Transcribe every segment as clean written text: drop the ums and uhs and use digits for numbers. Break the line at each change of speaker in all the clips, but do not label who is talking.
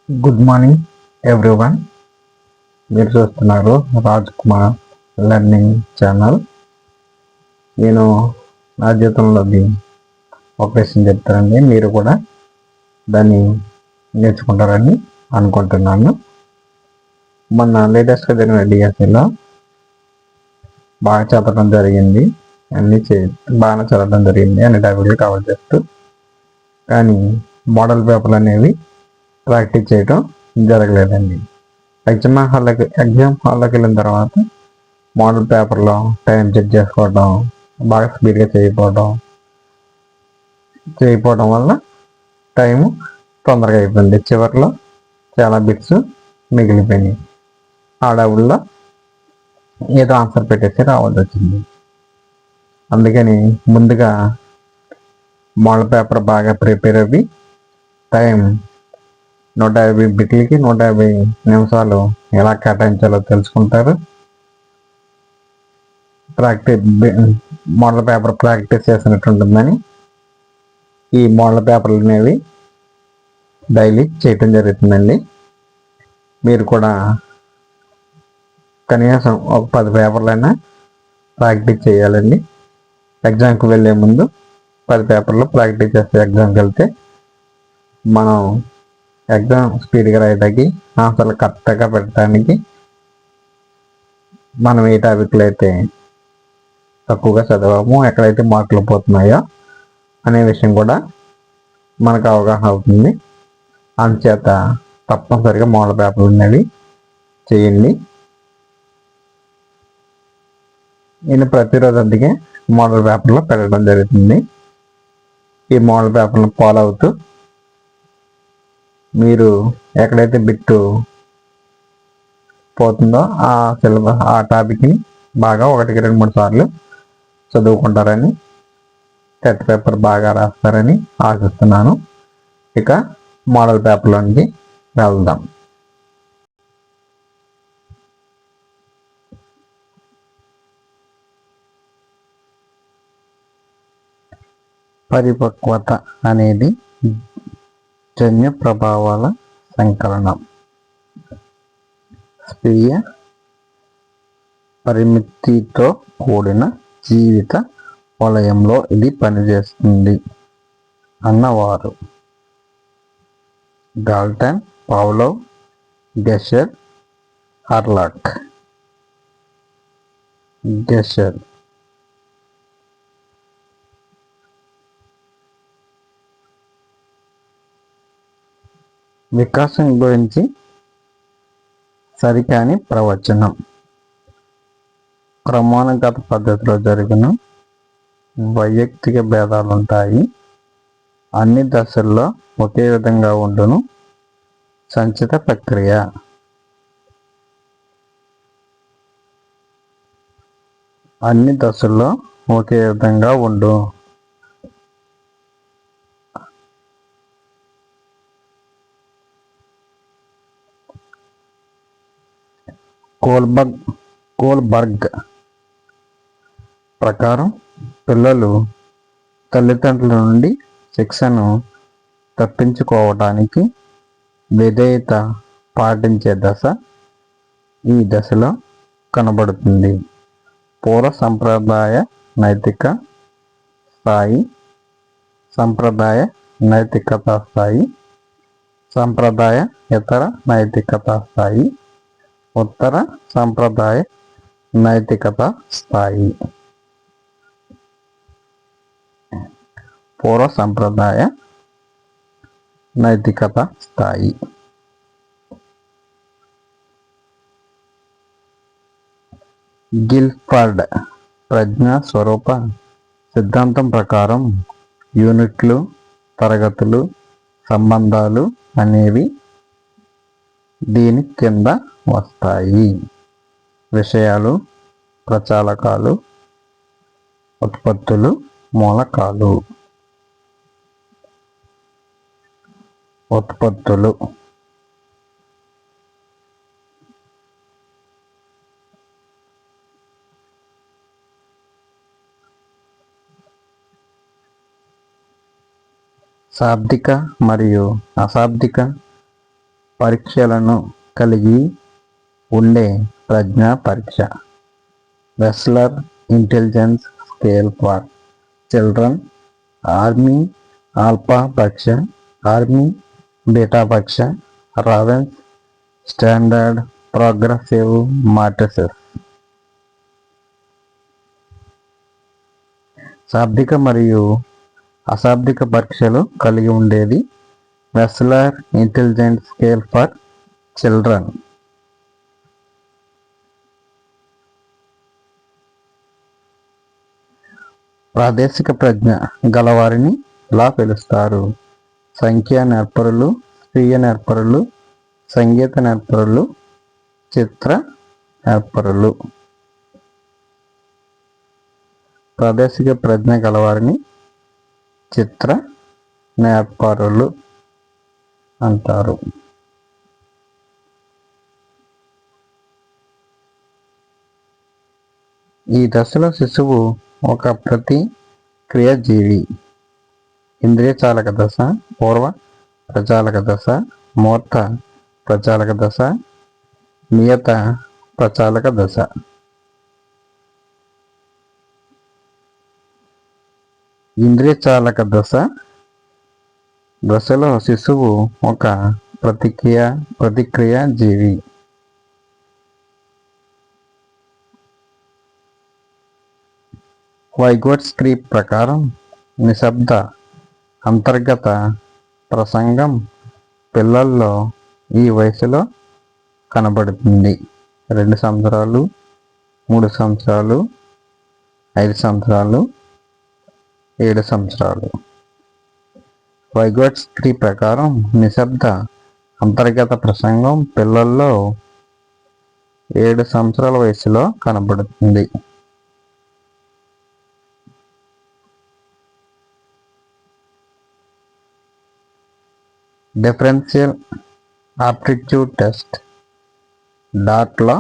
Good morning everyone. మీరు చూస్తున్నారు Raj Kumar learning channel. నేను నా జీవితంలోది ఒక విషయం చెప్తానండి, మీరు కూడా దాన్ని నేర్చుకుంటారని అనుకుంటున్నాను. మొన్న లేటెస్ట్గా జరిగిన డిఎస్సిలో బాగా చదవడం జరిగింది, బాగా చదవడం జరిగింది అన్ని టాపిక్లు కవర్ చేస్తూ. కానీ మోడల్ పేపర్లు అనేవి ప్రాక్టీస్ చేయడం జరగలేదండి. ఎగ్జామ్ హాల్లోకి వెళ్ళిన తర్వాత మోడల్ పేపర్లో టైం చెక్ చేసుకోవడం, బాగా స్పీడ్గా చేయకపోవడం వల్ల టైము తొందరగా అయిపోయింది. చివరిలో చాలా బిట్స్ మిగిలిపోయినాయి. ఆ డబ్బుల్లో ఏదో ఆన్సర్ పెట్టేసి రావాల్సి వచ్చింది. అందుకని ముందుగా మోడల్ పేపర్ బాగా ప్రిపేర్ అవ్వి టైం 150 బిట్లకి 150 నిమిషాలు ఎలా కేటాయించాలో తెలుసుకుంటారు. మోడల్ పేపర్ ప్రాక్టీస్ చేసినట్టు ఉంటుందని ఈ మోడల్ పేపర్లు అనేవి డైలీ చేయటం జరుగుతుందండి. మీరు కూడా కనీసం ఒక 10 పేపర్లైనా ప్రాక్టీస్ చేయాలండి. ఎగ్జామ్కి వెళ్ళే ముందు 10 పేపర్లు ప్రాక్టీస్ చేస్తే ఎగ్జామ్కి వెళ్తే మనం ఎగ్జామ్ స్పీడ్గా రాయడానికి, ఆన్సర్లు కరెక్ట్గా పెట్టడానికి, మనం ఏ టాపిక్లో అయితే తక్కువగా చదవము, ఎక్కడైతే మార్కులు పోతున్నాయో అనే విషయం కూడా మనకు అవగాహన అవుతుంది. అందుచేత తప్పనిసరిగా మోడల్ పేపర్లు అనేవి చేయండి. నేను ప్రతిరోజు అందుకే మోడల్ పేపర్లో పెట్టడం జరుగుతుంది. ఈ మోడల్ పేపర్ను ఫాలో అవుతూ మీరు ఎక్కడైతే బిట్టు పోతుందో ఆ టాపిక్ని బాగా 1-2-3 సార్లు చదువుకుంటారని, టెట్ పేపర్ బాగా రాస్తారని ఆశిస్తున్నాను. ఇక మోడల్ పేపర్లోనికి వెళ్దాం. పరిపక్వత అనేది జన్యు ప్రభావాల సంకలనం. స్వీయ పరిమితితో కూడిన జీవిత వలయంలో ఇది పనిచేస్తుంది అన్నవారు గాల్టన్, పావ్లోవ్, గెషర్, హర్లాక్. వికాసం గురించి సరికాని ప్రవచనం. క్రమానుగత పద్ధతిలో జరిగిన వైయక్తిక భేదాలుంటాయి. అన్ని దశల్లో ఒకే విధంగా ఉండును. సంచిత ప్రక్రియ. అన్ని దశల్లో ఒకే విధంగా ఉండు. కోల్బర్గ్ ప్రకారం పిల్లలు తల్లిదండ్రుల నుండి శిక్షను తప్పించుకోవడానికి విధేయత పాటించే దశ ఈ దశలో కనబడుతుంది. పూర్వ సంప్రదాయ నైతిక స్థాయి, సంప్రదాయ నైతికత స్థాయి, సంప్రదాయ ఇతర నైతికత స్థాయి, ఉత్తర సంప్రదాయ నైతికత స్థాయి. పూర్వ సంప్రదాయ నైతికత స్థాయి. గిల్ఫర్డ్ ప్రజ్ఞా స్వరూప సిద్ధాంతం ప్రకారం యూనిట్లు, తరగతులు, సంబంధాలు అనేవి దీని కింద వస్తాయి. విషయాలు, ప్రచాలకాలు, ఉత్పత్తులు, మూలకాలు. ఉత్పత్తులు శాబ్దిక మరియు అశాబ్దిక పరీక్షలను కలిగి ఉండే ప్రజ్ఞా పరీక్ష. Wechsler intelligence scale for children, army alpha పరీక్ష, ఆర్మీ బీటా పరీక్ష, రావెన్స్ స్టాండర్డ్ ప్రోగ్రెసివ్ మాట్రిసెస్. శాబ్దిక మరియు అశాబ్దిక పరీక్షలు కలిగి ఉండేది Wechsler intelligence scale for children. ప్రాదేశిక ప్రజ్ఞ గలవారిని ఇలా పిలుస్తారు: సంఖ్యా నేర్పరులు, స్వీయ నేర్పరులు, సంగీత నేర్పరులు, చిత్ర నేర్పరులు. ప్రాదేశిక ప్రజ్ఞ గలవారిని చిత్ర నేర్పరులు అంటారు. ఈ దశలో శిశువు ఒక ప్రతిక్రియాజీవి. ఇంద్రియచాలక దశ, పూర్వ ప్రచాలక దశ, మూర్త ప్రచాలక దశ, నియత ప్రచాలక దశ. ఇంద్రియచాలక దశలో శిశువు ఒక ప్రతిక్రియాజీవి. వైగోట్స్కీ ప్రకారం నిశ్శబ్ద అంతర్గత ప్రసంగం పిల్లల్లో ఈ వయసులో కనబడుతుంది. 2 సంవత్సరాలు, 3 సంవత్సరాలు, 5 సంవత్సరాలు, 7 సంవత్సరాలు. వైగోట్స్కీ ప్రకారం నిశ్శబ్ద అంతర్గత ప్రసంగం పిల్లల్లో 7 సంవత్సరాల వయసులో కనబడుతుంది. డిఫరెన్షియల్ ఆప్టిట్యూడ్ టెస్ట్ డాట్లో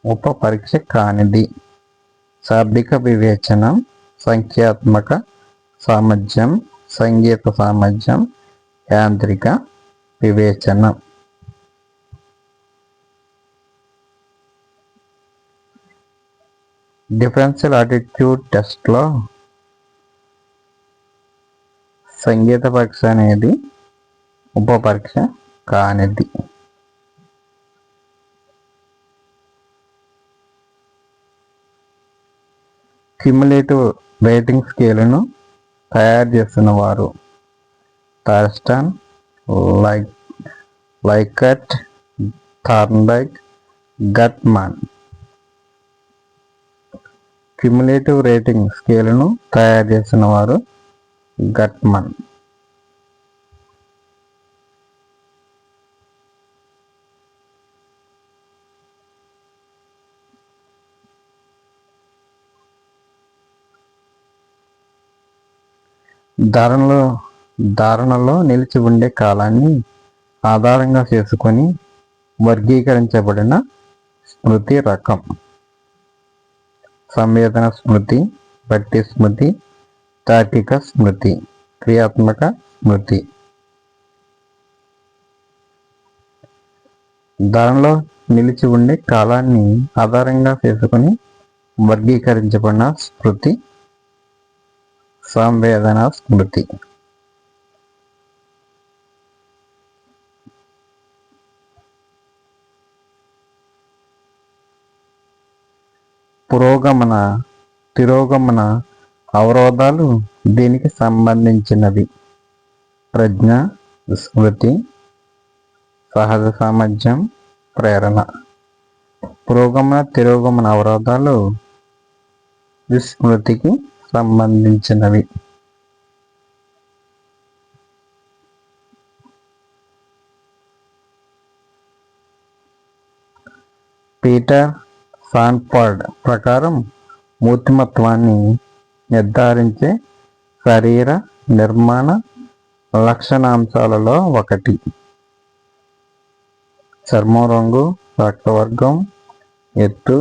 ఉప పరీక్ష కానిది. శాబ్దిక వివేచనం, సంఖ్యాత్మక సామర్థ్యం, సంగీత సామర్థ్యం, యాంత్రిక వివేచనం. డిఫరెన్షియల్ ఆప్టిట్యూడ్ టెస్ట్లో సంగీత పరీక్ష అనేది ఉప పరీక్ష కానిది. క్యుములేటివ్ రేటింగ్ స్కేలును తయారు చేస్తున్న వారు థార్స్టన్, లైకర్ట్, థార్న్డైక్, గట్మాన్. క్యుములేటివ్ రేటింగ్ స్కేలును తయారు చేస్తున్న వారు గట్మాన్. ధారణలో నిలిచి ఉండే కాలాన్ని ఆధారంగా చేసుకొని వర్గీకరించబడిన స్మృతి రకం. సంవేదన స్మృతి, బట్టి స్మృతి, తార్కిక స్మృతి, క్రియాత్మక స్మృతి. ధారణలో నిలిచి ఉండే కాలాన్ని ఆధారంగా చేసుకొని వర్గీకరించబడిన స్మృతి సంవేదన స్మృతి. పురోగమన, తిరోగమన అవరోధాలు దీనికి సంబంధించినవి. ప్రజ్ఞ, స్మృతి, సహజ సామర్థ్యం, ప్రేరణ. పురోగమన, తిరోగమన అవరోధాలు విస్మృతికి సంబంధించినవి. పీటర్ సాన్ఫర్డ్ ప్రకారం మూర్తిమత్వాన్ని నిర్ధారించే శరీర నిర్మాణ లక్షణాంశాలలో ఒకటి చర్మం రంగు, రక్తవర్గం, ఎత్తు,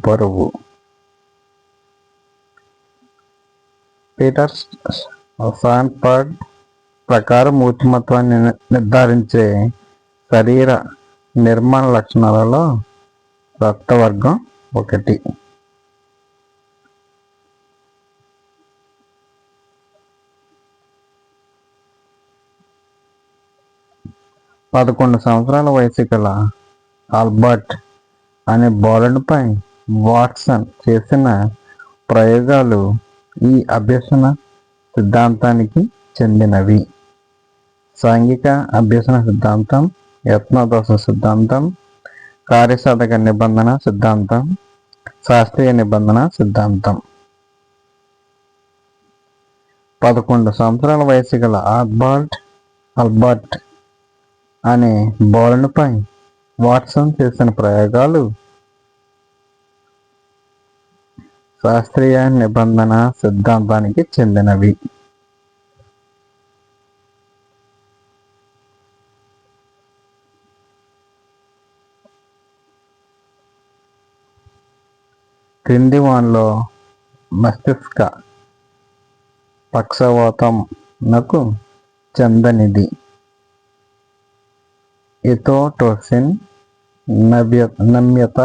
బరువు. పీటర్ సాన్ఫర్డ్ ప్రకారం మూర్తిమత్వాన్ని నిర్ధారించే శరీర నిర్మాణ లక్షణాలలో రక్తవర్గం ఒకటి. పదకొండు సంవత్సరాల వయసు గల ఆల్బర్ట్ అనే బాలునిపై వాట్సన్ చేసిన ప్రయోగాలు ఈ అభ్యసన సిద్ధాంతానికి చెందినవి. సాంఘిక అభ్యసన సిద్ధాంతం, యత్నదోష సిద్ధాంతం, కార్యసాధక నిబంధన సిద్ధాంతం, శాస్త్రీయ నిబంధన సిద్ధాంతం. 11 సంవత్సరాల వయసు గల ఆల్బర్ట్ అనే బాలునిపై వాట్సన్ చేసిన ప్రయోగాలు శాస్త్రీయ నిబంధన సిద్ధాంతానికి చెందినవి. క్రింది వానిలో మస్తిష్క పక్షవాతంనకు చెందనిది ఎథోటోసిన్, నమ్యత,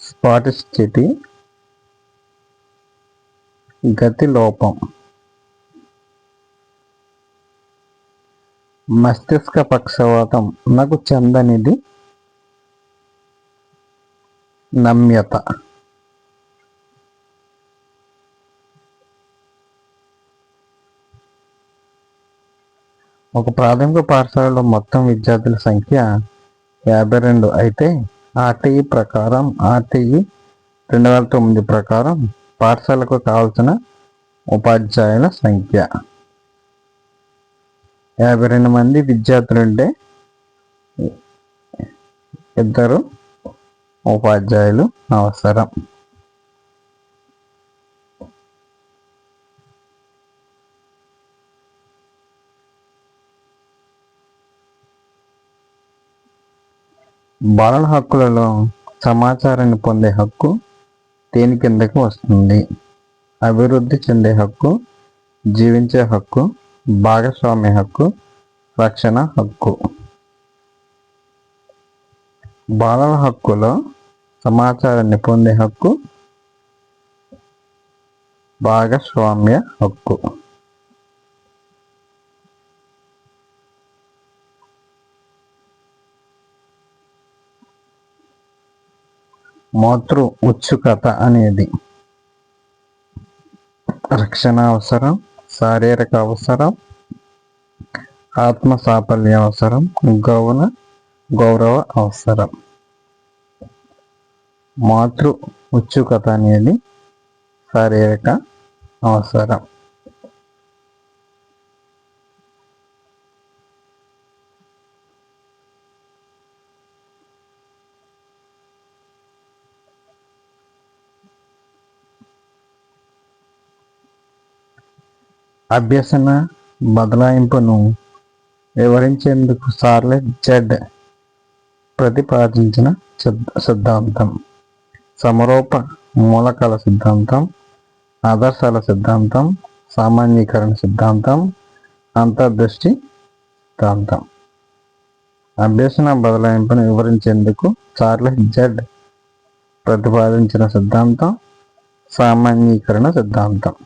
స్పాస్టిసిటీ, గతి లోపం. మస్తిష్క పక్షవాతం నాకు చెందనిది నమ్యత. ఒక ప్రాథమిక పాఠశాలలో మొత్తం విద్యార్థుల సంఖ్య 52 అయితే ఆర్టీఈ 2009 ప్రకారం పాఠశాలకు కావలసిన ఉపాధ్యాయుల సంఖ్య 52 మంది విద్యార్థులుంటే 2 ఉపాధ్యాయులు అవసరం. బాలల హక్కులలో సమాచారాన్ని పొందే హక్కు దేని కిందకు వస్తుంది? అభివృద్ధి చెందే హక్కు, జీవించే హక్కు, భాగస్వామ్య హక్కు, రక్షణ హక్కు. బాలల హక్కులో సమాచారాన్ని పొందే హక్కు, భాగస్వామ్య హక్కు. మాతృ ఉత్సుకత అనేది రక్షణ అవసరం, శారీరక అవసరం, ఆత్మ సాఫల్య అవసరం, గౌరవ అవసరం. మాతృ ఉత్సుకత అనేది శారీరక అవసరం. అభ్యసన బదలాయింపును వివరించేందుకు చార్లెస్ జెడ్ ప్రతిపాదించిన సిద్ధాంతం సమరూప మూలకాల సిద్ధాంతం, ఆదర్శాల సిద్ధాంతం, సామాన్యీకరణ సిద్ధాంతం, అంతర్దృష్టి సిద్ధాంతం. అభ్యసన బదలాయింపును వివరించేందుకు చార్లెస్ జెడ్ ప్రతిపాదించిన సిద్ధాంతం సామాన్యీకరణ సిద్ధాంతం.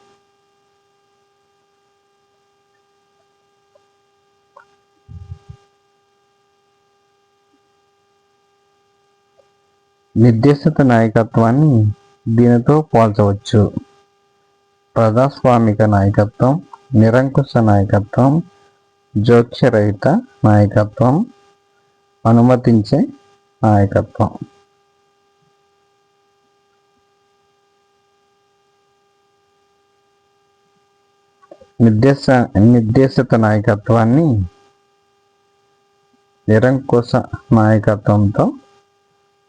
నిర్దేశిత నాయకత్వాన్ని దీనితో పోల్చవచ్చు. ప్రజాస్వామిక నాయకత్వం, నిరంకుశ నాయకత్వం, జోక్యరహిత నాయకత్వం, అనుమతించే నాయకత్వం. నిర్దేశిత నాయకత్వాన్ని నిరంకుశ నాయకత్వంతో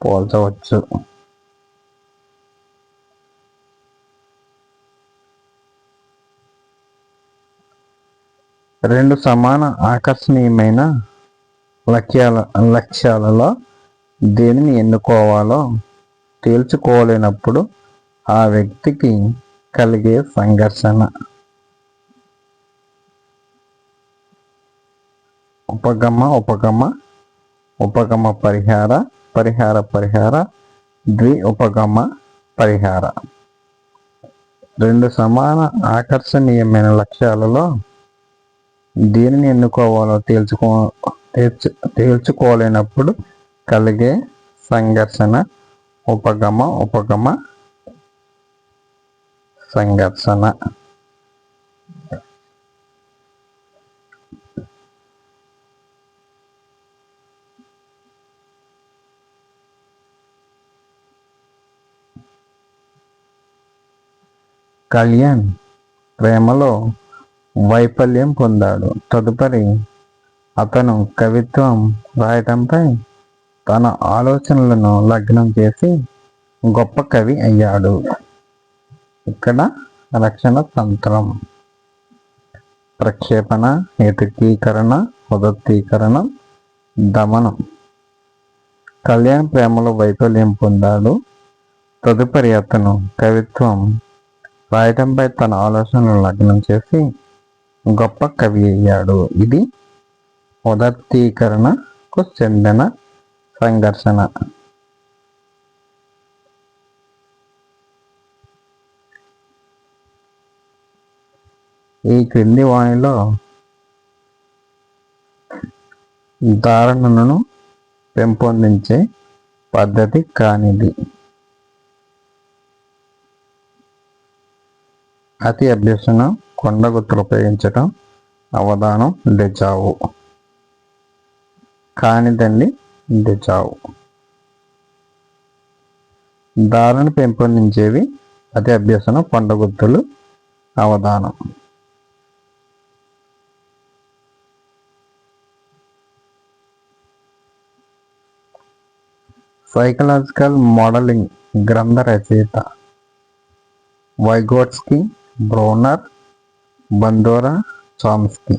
పోల్చవచ్చు. రెండు సమాన ఆకర్షణీయమైన లక్ష్యాలలో దేనిని ఎన్నుకోవాలో తేల్చుకోలేనప్పుడు ఆ వ్యక్తికి కలిగే సంఘర్షణ. ఉపగమ ఉపగమ ఉపగమ పరిహార పరిహార పరిహార ద్వి ఉపగమ పరిహార. రెండు సమాన ఆకర్షణీయమైన లక్ష్యాలలో దేనిని ఎన్నుకోవాలో తేల్చుకోలేనప్పుడు కలిగే సంఘర్షణ ఉపగమ ఉపగమ సంఘర్షణ. కళ్యాణ్ ప్రేమలో వైఫల్యం పొందాడు. తదుపరి అతను కవిత్వం రాయటంపై తన ఆలోచనలను లగ్నం చేసి గొప్ప కవి అయ్యాడు. ఇక్కడ రక్షణ తంత్రం ప్రక్షేపణ, ఏకీకరణ, ఉదత్తీకరణ, దమనం. కళ్యాణ్ ప్రేమలో వైఫల్యం పొందాడు. తదుపరి అతను కవిత్వం రాయటంపై తన ఆలోచనలను లగ్నం చేసి గొప్ప కవి అయ్యాడు. ఇది ఉదత్తీకరణకు చెందిన సంఘర్షణ. ఈ క్రింది వాణిలో ధారణను పెంపొందించే పద్ధతి కానిది. అతి అభ్యసన, కొండగుత్తులు ఉపయోగించటం, అవధానం, డెజావు. కానిదండి డెజావు. ధారణ పెంపొందించేవి అతి అభ్యసన, కొండగుత్తులు, అవధానం. సైకలాజికల్ మోడలింగ్ గ్రంథ రచయిత వైగోట్స్కీ, బ్రౌనర్, బందోరా, చామ్స్కీ.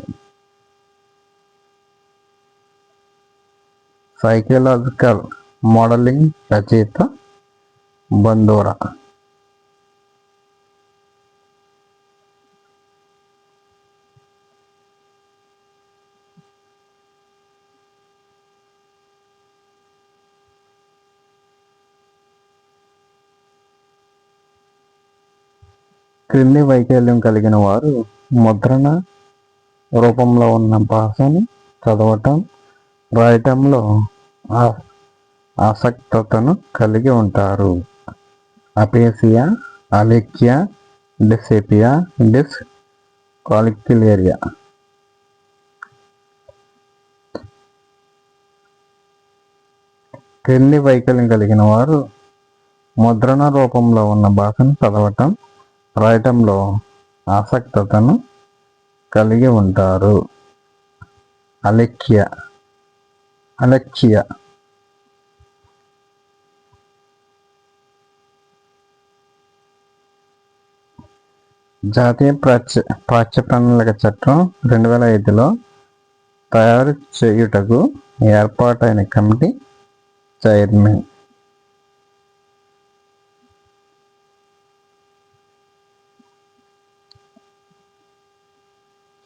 సైకలాజికల్ మోడలింగ్ రచయిత బందోరా. క్రింది వైకల్యం కలిగిన వారు ముద్రణ రూపంలో ఉన్న భాషని చదవటం, రాయటంలో ఆసక్తతను కలిగి ఉంటారు. అపేసియా, అలెక్సియా, డిస్సేపియా, కాలిక్యులేరియా. క్రింది వైకల్యం కలిగిన వారు ముద్రణ రూపంలో ఉన్న భాషను చదవటం, రాయటంలో ఆసక్తతను కలిగి ఉంటారు. అలెక్సియా. జాతీయ పాఠ్య ప్రణాళిక చట్టం 2005లో తయారు చేయుటకు ఏర్పాటైన committee chairman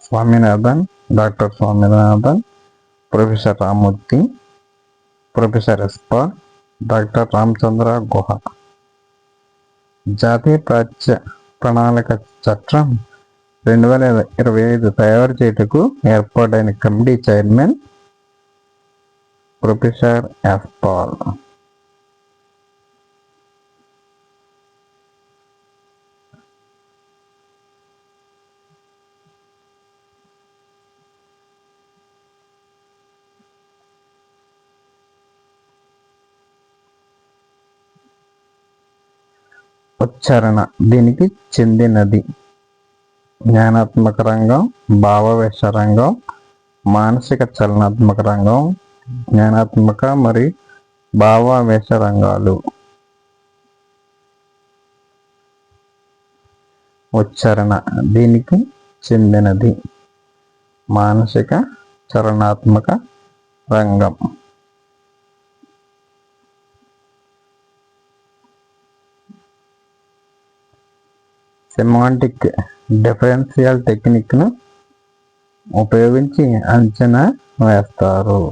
Swaminathan, doctor Swaminathan, professor Rammurthy, professor Yashpal, doctor Ramachandra గుహ. జాతీయ పాఠ్య ప్రణాళిక చట్టం 2025 తయారు చేయుటకు ఏర్పాటైన కమిటీ చైర్మన్ ప్రొఫెసర్ ఎస్పాల్. ఉచ్చారణ దీనికి చెందినది. జ్ఞానాత్మక రంగం, భావావేశ రంగం, మానసిక చలనాత్మక రంగం, జ్ఞానాత్మక మరియు భావావేశ రంగాలు. ఉచ్చారణ దీనికి చెందినది. మానసిక చలనాత్మక రంగం. సెమాంటిక్ డిఫరెన్షియల్ టెక్నిక్ను ఉపయోగించి అంచనా వేస్తారు.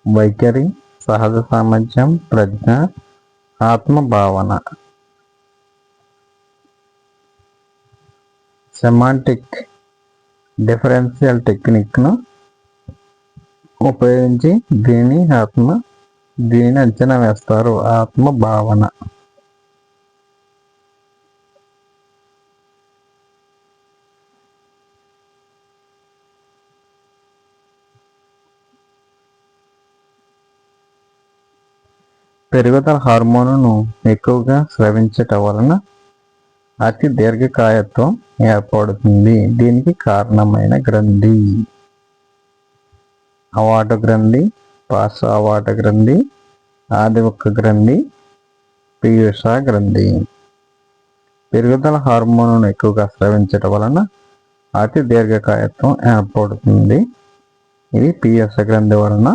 వైఖరి, సహజ సామర్థ్యం, ప్రజ్ఞ, ఆత్మభావన. సెమాంటిక్ డిఫరెన్షియల్ టెక్నిక్ను ఉపయోగించి దీనిని అంచనా వేస్తారు. ఆత్మభావన. పెరుగుదల హార్మోనును ఎక్కువగా స్రవించటం వలన అతి దీర్ఘకాయత్వం ఏర్పడుతుంది. దీనికి కారణమైన గ్రంథి అవాట గ్రంథి, పార్శ్వ అవాట గ్రంథి, ఆదివృక్క గ్రంథి, పీయూష గ్రంథి. పెరుగుదల హార్మోనును ఎక్కువగా స్రవించటం వలన అతి దీర్ఘకాయత్వం ఏర్పడుతుంది. ఇది పీయూష గ్రంథి వలన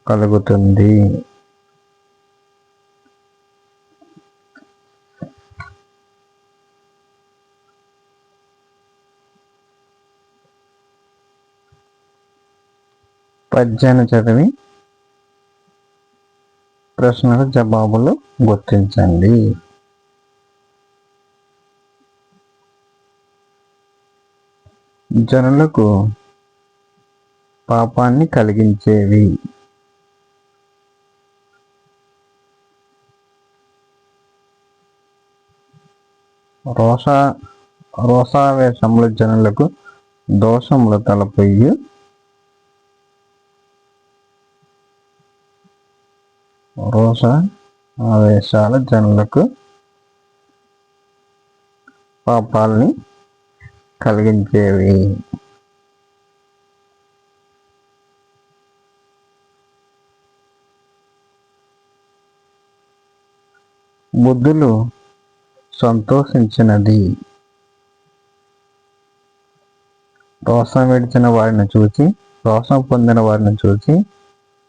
కలుగుతుంది. పద్యాన్ని చదివి ప్రశ్నల జవాబులు గుర్తించండి. జనులకు పాపాన్ని కలిగించేవి. రోషావేశములు జనులకు దోషములు తలపోయి రోష ఆవేశాల జనులకు పాపాలని కలిగించేవి. బుద్ధులు సంతోషించినది. రోషం విడిచిన వారిని చూసి, రోషం పొందిన వారిని చూసి,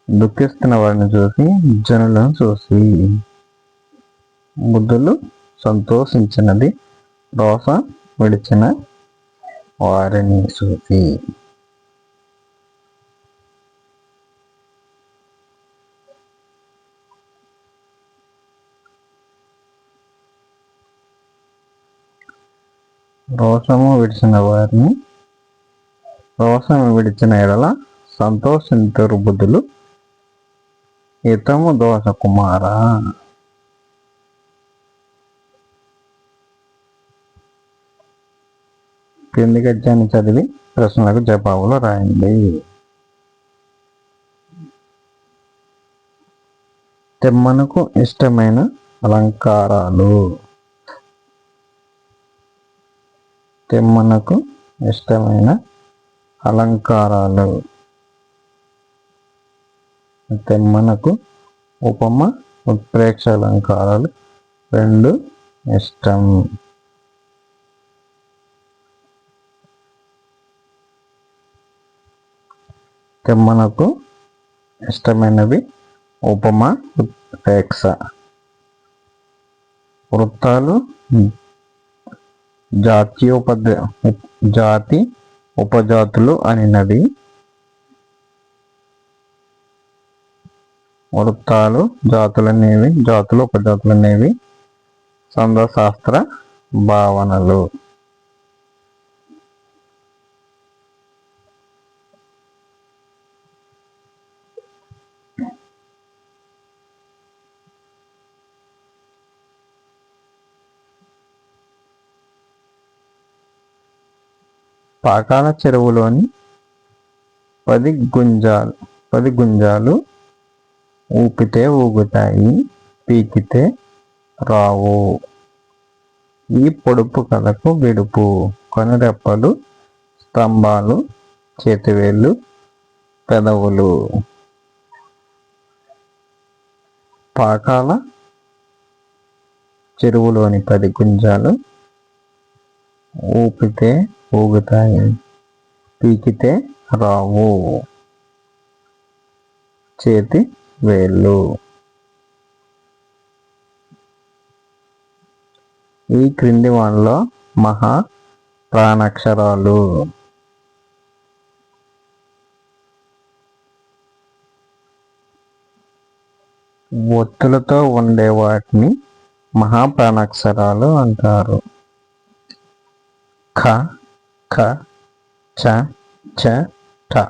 దుఃఖిస్తున్న వారిని చూసి, జనులను చూసి. బుద్ధులు సంతోషించినది రోషం విడిచిన వారిని చూసి. రోషము విడిచిన ఎడల సంతోషింతురు బుద్ధులు హితము దోష కుమార. క్రింది గద్యాన్ని చదివి ప్రశ్నలకు జవాబులు రాయండి. తెమ్మనకు ఇష్టమైన అలంకారాలు. తెమ్మనకు ఇష్టమైన అలంకారాలు. తెమ్మనకు ఉపమ, ఉత్ప్రేక్ష అలంకారాలు రెండు ఇష్టం. తెమ్మనకు ఇష్టమైనవి ఉపమ, ఉత్ప్రేక్ష. వృత్తాలు జాతి ఉపజాతులు అనినది. వృత్తాలు జాతులనేవి, జాతులు ఉపజాతులనేవి సందశాస్త్ర భావనలు. పాకాల చెరువులోని 10 గుంజాలు ఊపితే ఊగుతాయి, పీకితే రావు. ఈ పొడుపు కథకు విడుపు. కనురెప్పలు, స్తంభాలు, చేతివేళ్ళు, పెదవులు. పాకాల చెరువులోని 10 గుంజాలు ఊపితే ఊగుతాయి, పీకితే రావు. చేతి వేళ్ళు. ఈ క్రింది వానిలో మహా ప్రాణాక్షరాలు. ఒత్తులతో ఉండే వాటిని మహాప్రాణాక్షరాలు అంటారు. ఖ, ఖ, చ, ఛ, ఠ.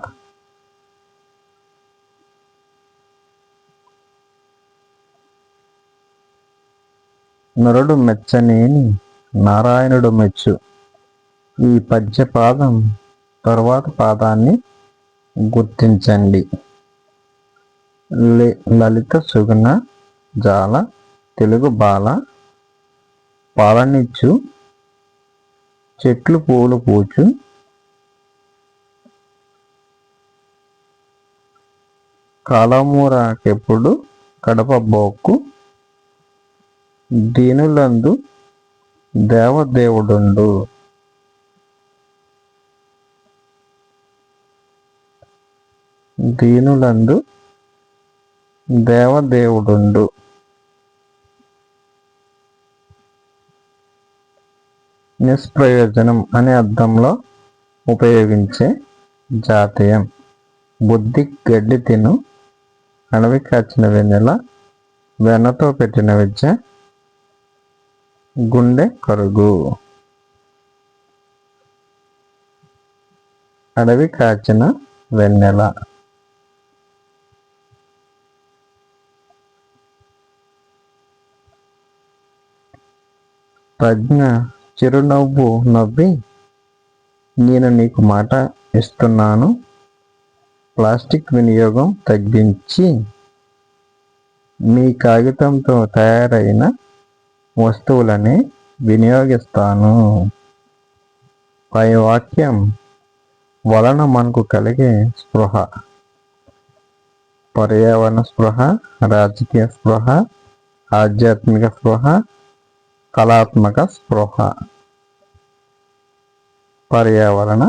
నరుడు మెచ్చనేని నారాయణుడు మెచ్చు. ఈ పద్యపాదం తరువాత పాదాన్ని గుర్తించండి. లలిత సుగుణ జాల తెలుగు బాల పాలనిచ్చు చెట్లు పూలు పూచు కాలమూరాకెప్పుడు కడప బొక్కు దీనులందు దేవదేవుడుండు. దీనులందు దేవదేవుడుండు. నిష్ప్రయోజనం అనే అర్థంలో ఉపయోగించే జాతీయం. బుద్ధి గడ్డి తిను అడవి కాచిన వెన్నెల వెన్నతో పెట్టిన విద్య గుండె కరుగు. అడవి కాచిన వెన్నెల. ప్రజ్ఞ చిరునవ్వు నవ్వి నేను నీకు మాట ఇస్తున్నాను, ప్లాస్టిక్ వినియోగం తగ్గించి మీ కాగితంతో తయారైన వస్తువులని వినియోగిస్తాను. పై వాక్యం వలన మనకు కలిగే స్పృహ. పర్యావరణ స్పృహ, రాజకీయ స్పృహ, ఆధ్యాత్మిక స్పృహ, కళాత్మక స్పృహ. పర్యావరణ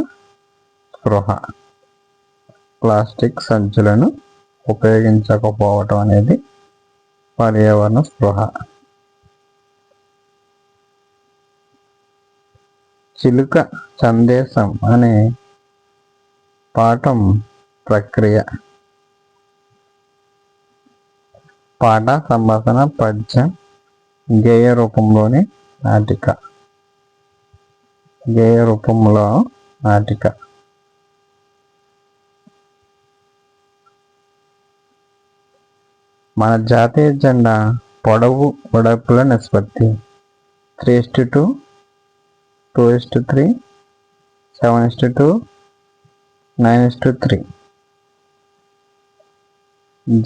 స్పృహ. ప్లాస్టిక్ సంచులను ఉపయోగించకపోవటం అనేది పర్యావరణ స్పృహ. చిలుక సందేశం అనే పాఠం ప్రక్రియ. పాట, సంభాషణ, పద్యం, గేయ రూపంలోని నాటిక. గేయ రూపంలో నాటిక. మన జాతీయ జెండా పొడవు వెడల్పుల నిష్పత్తి 3:2, 2:3, 7:2, 9:3.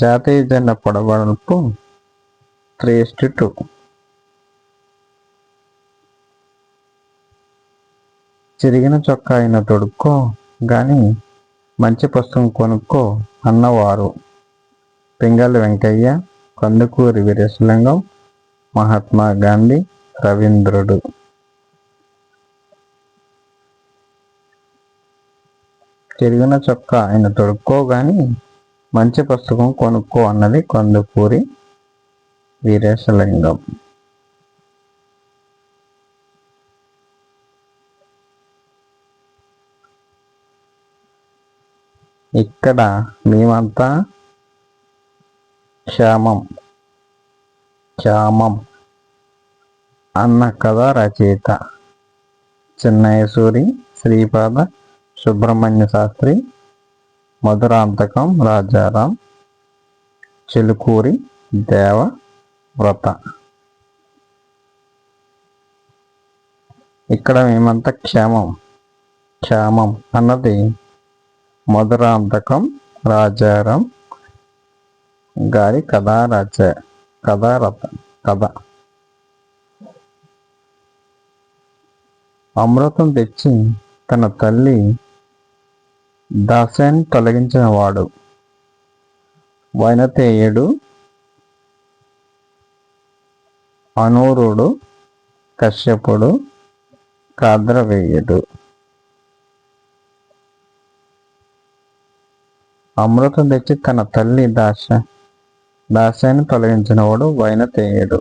జాతీయ జెండా పొడవు వెడల్పు 3:2. చిరిగిన చొక్కా అయినా తొడుక్కో గాని మంచి పుస్తకం కొనుక్కో అన్నవారు పింగళి వెంకయ్య, కందుకూరి వీరేశలింగం, మహాత్మా గాంధీ, రవీంద్రుడు. చిరిగిన చొక్కా ఆయన తొడుక్కో గాని మంచి పుస్తకం కొనుక్కో అన్నది కందుకూరి వీరేశలింగం. ఇక్కడ మేమంతా క్షేమం అన్న కథ రచయిత చిన్నయసూరి శ్రీపాద సుబ్రహ్మణ్య శాస్త్రి. మధురాంతకం రాజారాం. చిలుకూరి దేవవ్రత. ఇక్కడ మేమంతా క్షేమం అన్నది మధురాంతకం రాజారాం గారి కథ. అమృతం తెచ్చి తన తల్లి దాస్యాన్ని తొలగించిన వాడు వైనతేయుడు, అనూరుడు, కశ్యపుడు, కార్దవేయుడు. అమృతం తెచ్చి తన తల్లి దాస్యాన్ని తొలగించిన వాడు వైనతేయుడు.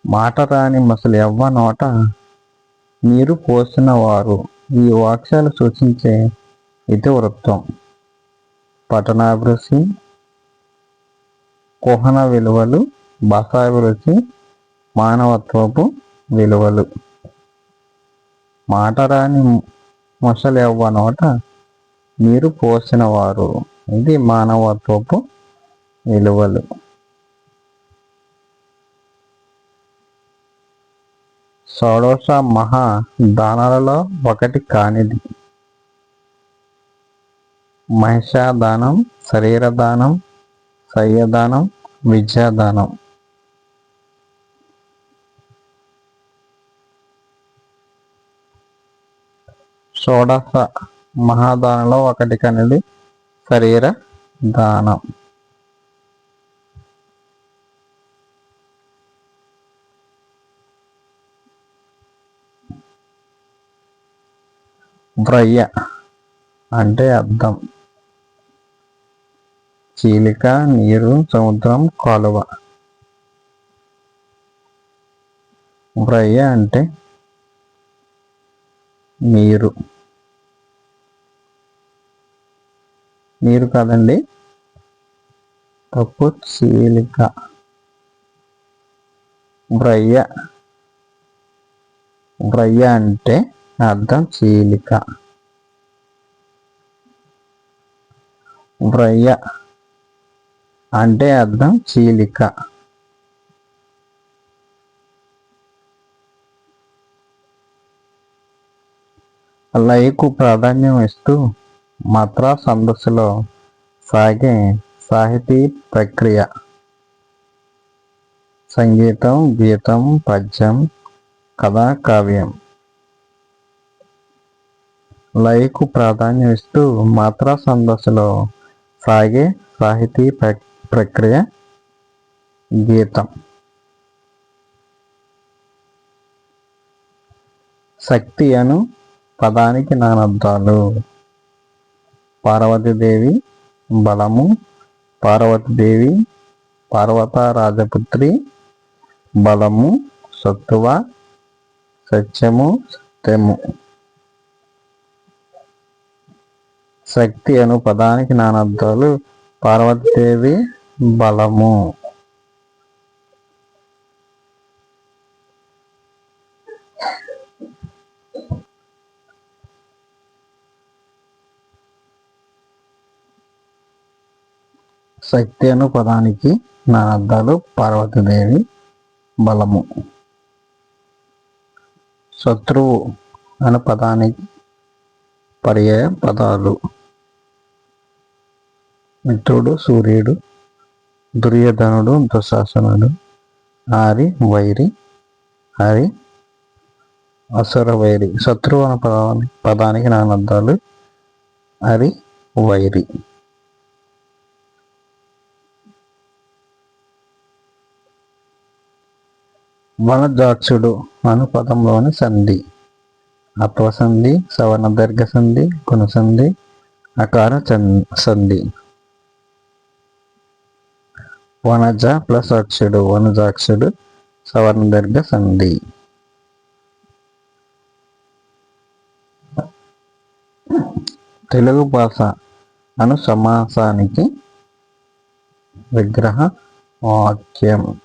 మాట రాని మసలు ఎవ్వ నోట నీరు పోసిన వారు. ఈ వాక్యాలు సూచించే ఇతివృత్తం, పఠనాభిరుచి, కుహన విలువలు, భాషాభిరుచి, మానవత్వపు విలువలు. మాటరాని మొసలెవ్వ నోట నీరు పోసిన వారు, ఇది మానవత్వపు విలువలు. షోడశ మహా దానాలలో ఒకటి కానిది మహిషాదానం, శరీరదానం, శయ్యదానం, విద్యాదానం. షోడశ మహాదానంలో ఒకటి కానిది శరీర దానం. వ్రయ్య అంటే అద్దం, చీలిక, నీరు, సముద్రం, కాలువ. వ్రయ్య అంటే నీరు, నీరు కాదండి, తప్పు, చీలిక. వ్రయ్య, వ్రయ్య అంటే అర్థం చీలిక. వ్రయ్య అంటే అర్థం చీలిక. లయకు ప్రాధాన్యం ఇస్తూ మాత్రా ఛందస్సులో సాగే సాహితీ ప్రక్రియ. సంగీతం, గీతం, పద్యం, కథ, కావ్యం. లయకు ప్రాధాన్యం ఇస్తూ మాత్రా ఛందస్సులో సాగే సాహితీ ప్రక్రియ గీతం. శక్తి అను పదానికి నానార్థాలు. పార్వతీదేవి, బలము, పార్వతీదేవి, పార్వత రాజపుత్రి, బలము, సత్తువ, సత్యము, సత్యము. శక్తి అను పదానికి నానార్థాలు. పార్వతీదేవి, బలము. శక్తి అను పదానికి నానార్థాలు. పార్వతీదేవి, బలము. శత్రువు అను పదానికి పర్యాయ పదాలు. మిత్రుడు, సూర్యుడు, దుర్యోధనుడు, దుశ్శాసనుడు, ఆరి, వైరి, హరి, అసుర వైరి. శత్రువు అనే పదానికి నానార్థాలు. హరి, వైరి. వనజాక్షుడు అను పదంలోని సంధి. అత్వసంధి, సవర్ణ దీర్ఘ సంధి, గుణసంధి, అకార సంధి. వనజ ప్లస్ అక్షుడు, వనజాక్షుడు, సవర్ణ దీర్ఘ సంధి. తెలుగు భాష అను సమాసానికి విగ్రహ వాక్యం.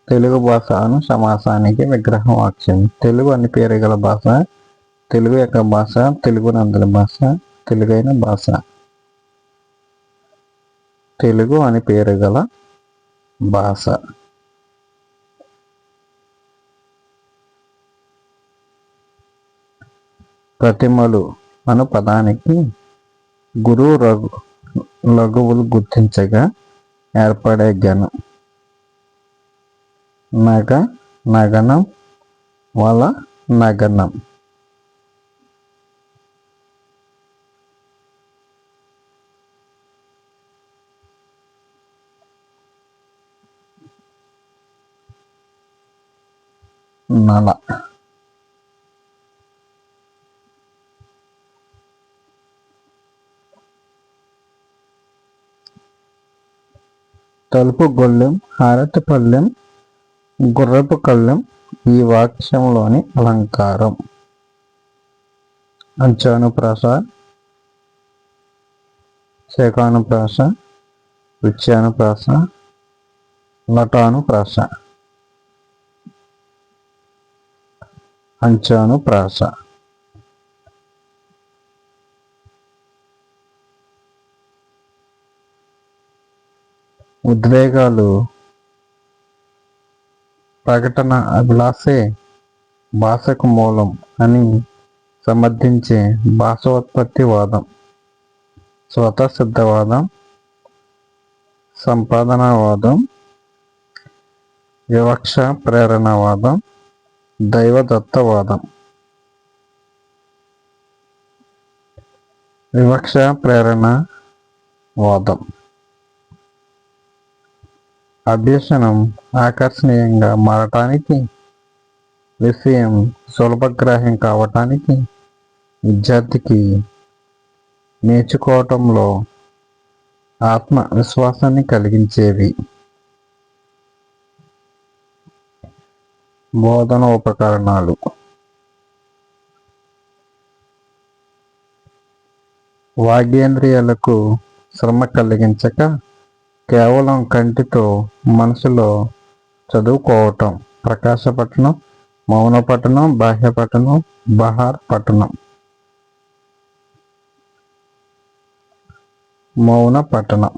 తెలుగు భాష అను సమాసానికి విగ్రహ వాక్యం. తెలుగు అని పేరు గల భాష, తెలుగు యొక్క భాష, తెలుగు నందుల భాష, తెలుగైన భాష. తెలుగు అని పేరు గల భాష. ప్రతిమలు అను పదానికి గురు లఘువులు గుర్తించగా ఏర్పడే గణం. నగ, నగనం, వల, నగనం. నల. తలుపు గొళ్ళెం, హారతి పళ్ళెం, గుర్రపు కళ్ళెం ఈ వాక్యంలోని అలంకారం. అంచానుప్రాస, శకానుప్రాస, వృత్యానుప్రాస, లటానుప్రాస, అంచానుప్రాస. ఉద్వేగాలు ప్రకటన అభిలాషే భాషకు మూలం అని సమర్థించే భాషోత్పత్తివాదం, స్వతసిద్ధవాదం, సంపాదనావాదం, వివక్ష ప్రేరణవాదం, దైవదత్తవాదం. వివక్ష ప్రేరణవాదం అభ్యసనం ఆకర్షణీయంగా మారటానికి, విషయం సులభగ్రాహ్యం కావటానికి, విద్యార్థికి నేర్చుకోవటంలో ఆత్మవిశ్వాసాన్ని కలిగించేవి. బోధన ఉపకరణాలు వాగేంద్రియాలకు శ్రమ కలిగించక కేవలం కంటితో మనసులో చదువుకోవటం. ప్రకాశ పఠనం, మౌన పఠనం, బాహ్య పఠనం, బహార్ పఠనం. మౌన పఠనం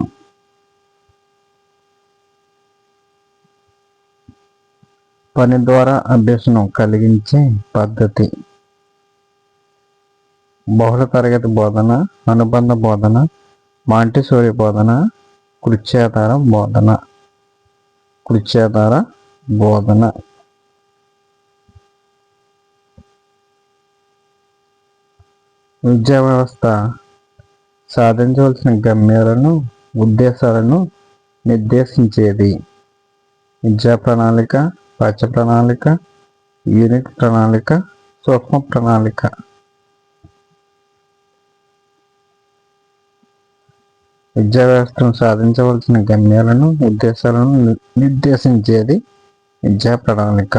పని ద్వారా అభ్యసనం కలిగించే పద్ధతి. బహుళ తరగతి బోధన, అనుబంధ బోధన, మాంటిసోరి బోధన, కృత్యాధార బోధన. కృత్యాధార బోధన విద్యా వ్యవస్థ సాధించవలసిన గమ్యాలను, ఉద్దేశాలను నిర్దేశించేది. విద్యా ప్రణాళిక, పాఠ్య ప్రణాళిక, యూనిట్ ప్రణాళిక, సూక్ష్మ ప్రణాళిక. విద్యా వ్యవస్థను సాధించవలసిన గమ్యాలను, ఉద్దేశాలను నిర్దేశించేది విద్యా ప్రణాళిక.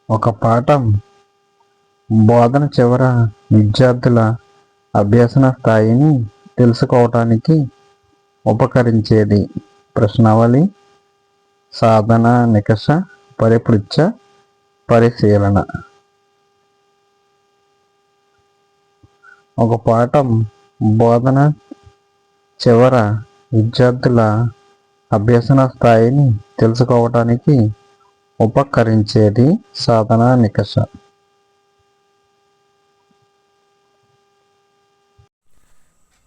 ఒక పాఠం బోధన చివర విద్యార్థుల అభ్యసన స్థాయిని తెలుసుకోవటానికి ఉపకరించేది. ప్రశ్నావళి, సాధన, నికష, పరిపృచ్ఛ, పరిశీలన. ఒక పాఠం బోధన చివర విద్యార్థుల అభ్యసన స్థాయిని తెలుసుకోవటానికి ఉపకరించేది సాధన, నికష.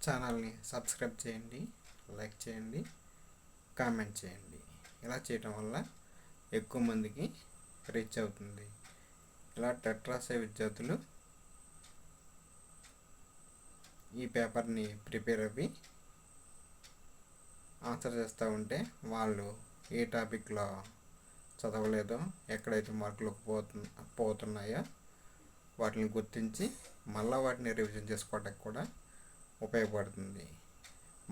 ఛానల్ని సబ్స్క్రైబ్ చేయండి, లైక్ చేయండి, కామెంట్ చేయండి. ఇలా చేయటం వల్ల ఎక్కువ మందికి రీచ్ అవుతుంది. ఇలా టెట్ రాసే విద్యార్థులు ఈ పేపర్ని ప్రిపేర్ అవ్వి ఆన్సర్ చేస్తూ ఉంటే వాళ్ళు ఏ టాపిక్లో చదవలేదో, ఎక్కడైతే మార్కులు పోతున్నాయో వాటిని గుర్తించి మళ్ళీ వాటిని రివిజన్ చేసుకోవడానికి కూడా ఉపయోగపడుతుంది.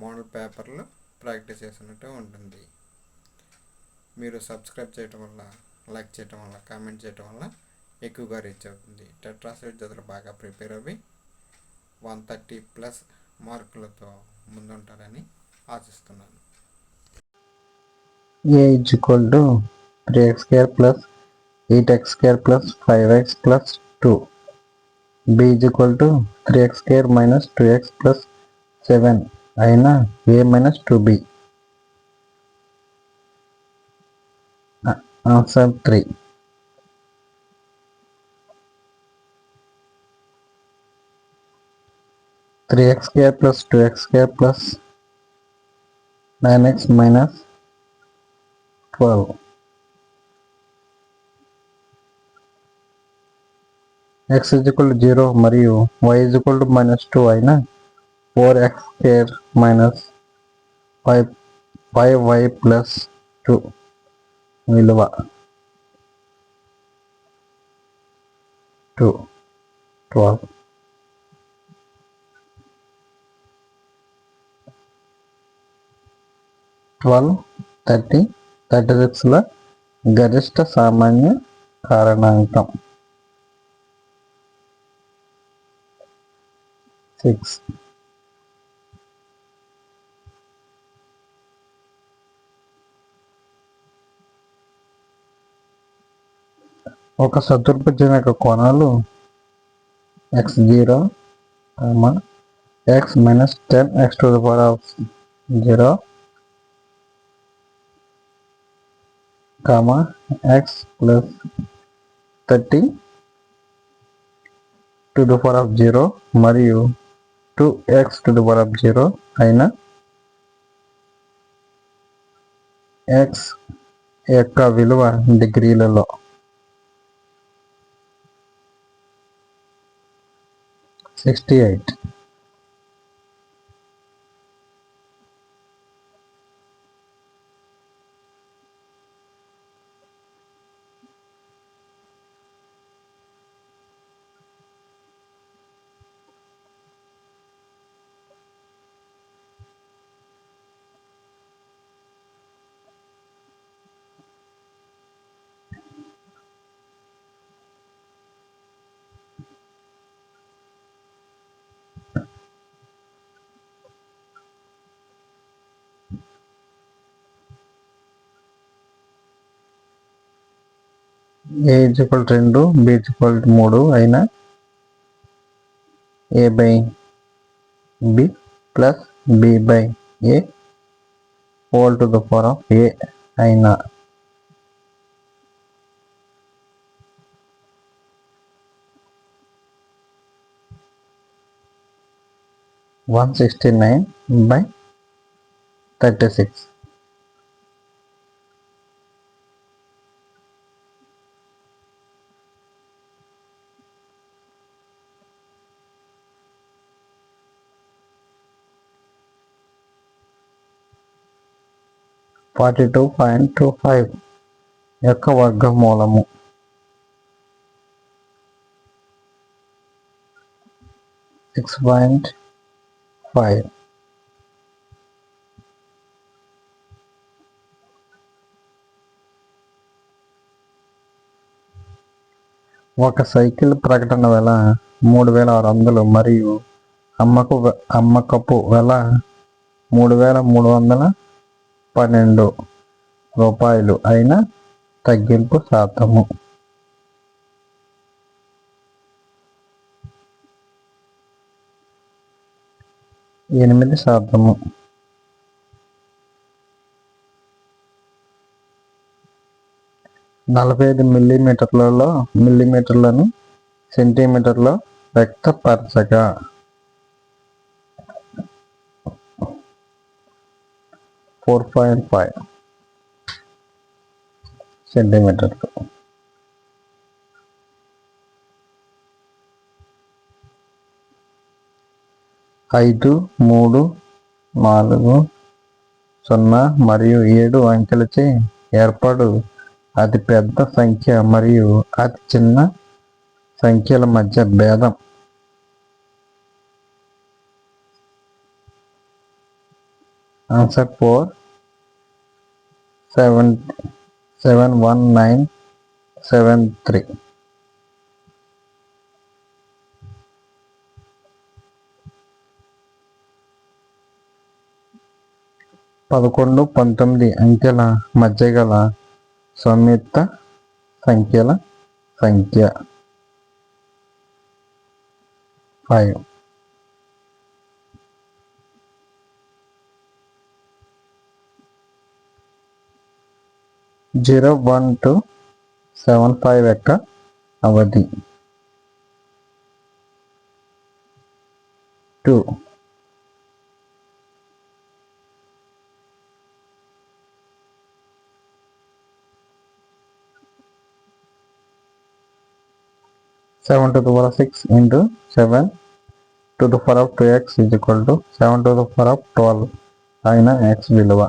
మోడల్ పేపర్లు ప్రాక్టీస్ చేసినట్టు ఉంటుంది. మీరు సబ్స్క్రైబ్ చేయటం వల్ల, లైక్ చేయటం వల్ల, కామెంట్ చేయటం వల్ల ఎక్కువగా రీచ్ అవుతుంది. టెట్ రాసే విద్యార్థులు బాగా ప్రిపేర్ అవ్వి 130+ మార్కులతో ముందుంటారని ఆశిస్తున్నాను.
A is equal to 3x square plus 8x square plus 5x plus 2. B is equal to 3x square minus 2x plus 7 అయిన A minus 2B. Answer 3. Three x square plus 2x square plus 9x minus 12. x is equal to 0 మరియు y is equal to -2 అయిన 4x square minus 5y plus 2 విలువ 2 12. 12, 30, 36ల గరిష్ట సామాన్య కారణాంకం 6. ఒక చతుర్భుజం యొక్క కోణాలు x0, x minus 10x to the power of 0, x plus 30 to the power of 0 మరియు 2x to the power of 0 అయిన x యొక్క విలువ డిగ్రీలలో 68. a = 2, b = 3 అయిన a/b plus b/a whole to the power of a అయిన 169/36. 42.25 యొక్క వర్గమూలము 6.5. ఒక cycle ప్రకటన వెల 3600 మరియు అమ్మకపు వెల 3312 రూపాయలు అయిన తగ్గింపు శాతము 8%. 45 మిల్లీమీటర్లను సెంటీమీటర్లో వ్యక్తపరచగా 4.5 సెంటీమీటర్లు. 5, 3, 4, 0 మరియు 7 అంకెలచే ఏర్పడు అతి పెద్ద సంఖ్య మరియు అతి చిన్న సంఖ్యల మధ్య భేదం. ఆన్సర్ 4, 71973. 11, 19 అంకెల మధ్య గల సంయుక్త సంఖ్యల సంఖ్య 5. 0, 1 to 75 యొక్క అవధి 2. 7 to the power of 6 into 7 to the power of 2x is equal to 7 to the power of 12 అయిన x విలువ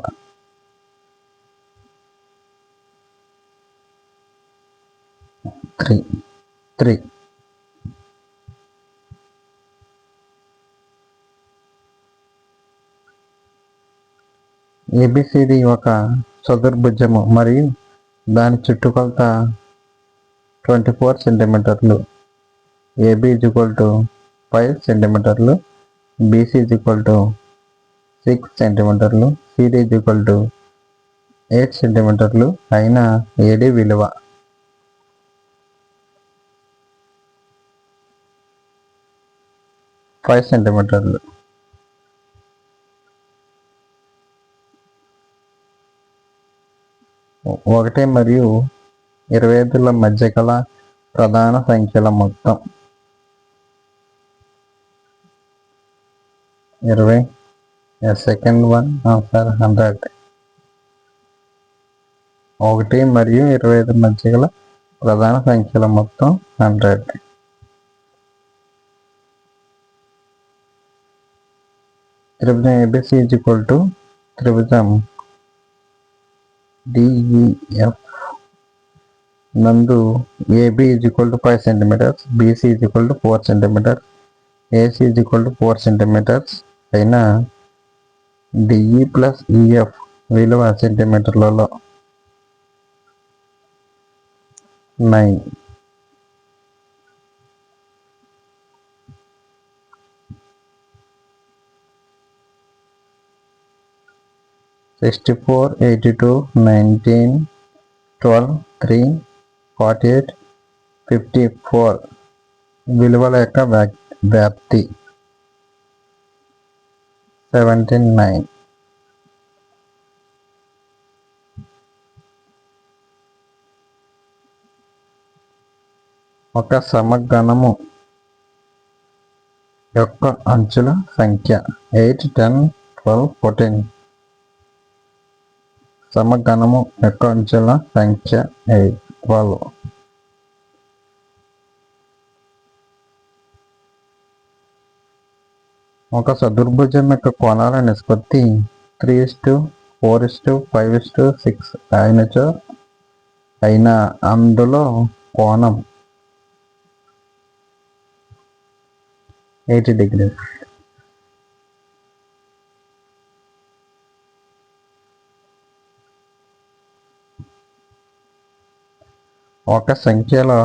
3. ABCD ఒక చతుర్భుజము మరియు దాని చుట్టుకొలత 24 సెంటీమీటర్లు, ఏబి ఈజ్ ఈక్వల్ టు 5 సెంటీమీటర్లు, బీసీ ఈజ్ ఈక్వల్ టు 6 సెంటీమీటర్లు, సిడి ఈజ్ ఈక్వల్ టు 8 సెంటీమీటర్లు అయిన ఏడి విలువ 5 సెంటీమీటర్లు. ఒకటి మరియు 25ల మధ్య గల ప్రధాన సంఖ్యల మొత్తం 20. Second one answer 100. 1 మరియు 25 మధ్య గల ప్రధాన సంఖ్యల మొత్తం 100. త్రిభుజం ఏబిసి ఈజ్ ఈక్వల్ టు త్రిభుజం డిఈఎఫ్ నందు AB is equal to 5 centimetres, BC is equal to 4 centimetres, AC is equal to 4 centimetres అయిన డిఈ ప్లస్ ఈఎఫ్ విలువ సెంటీమీటర్లలో 9. (64, 82, 19, 12, 3, 48, 54) విలువల యొక్క వ్యాప్తి 79. ఒక సమగణము యొక్క అంచుల సంఖ్య 8, 10, 12, 14. సమగణము యొక్క అంచుల సంఖ్య 8, 12. ఒక చతుర్భుజం యొక్క కోణాల నిష్పత్తి 3:4:5:6 అయినా అందులో కోణం 80 degrees. ఒక సంఖ్యలో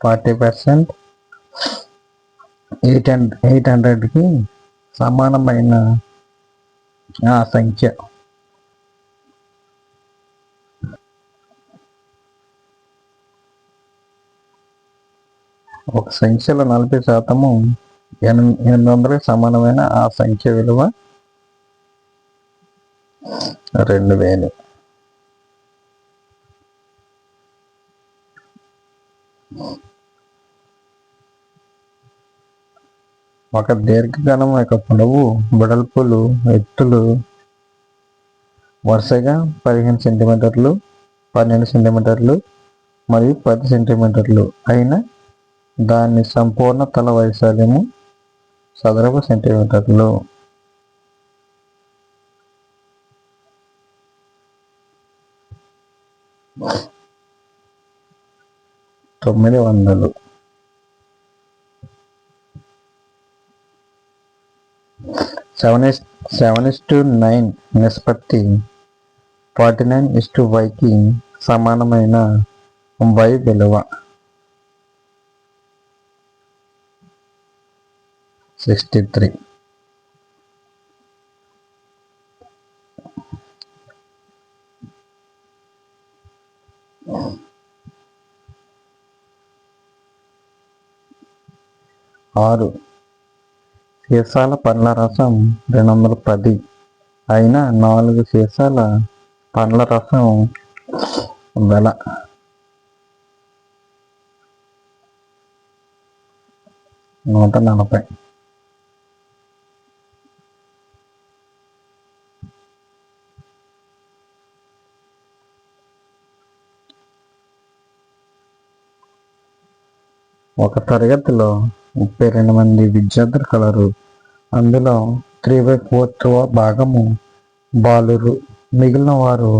40% 800కి సమానమైన ఆ సంఖ్య ఒక సంఖ్యలో 40% 800కి సమానమైన ఆ సంఖ్య విలువ 2000. ఒక దీర్ఘగణం యొక్క పొడవు, వెడల్పులు, ఎత్తులు వరుసగా 15 సెంటీమీటర్లు, 12 సెంటీమీటర్లు మరియు 10 సెంటీమీటర్లు అయిన దాని సంపూర్ణ తల వైశాల్యము చదరపు సెంటీమీటర్లు. 900. 7:9 నిష్పత్తి 49:yకి సమానమైన y విలువ 63. ఆరు సీసాల పండ్ల రసం 210 అయిన 4 సీసాల పండ్ల రసం వెల 140. ఒక తరగతిలో 32 మంది విద్యార్థులు కలరు. అందులో 3/4 భాగము బాలురు, మిగిలిన వారు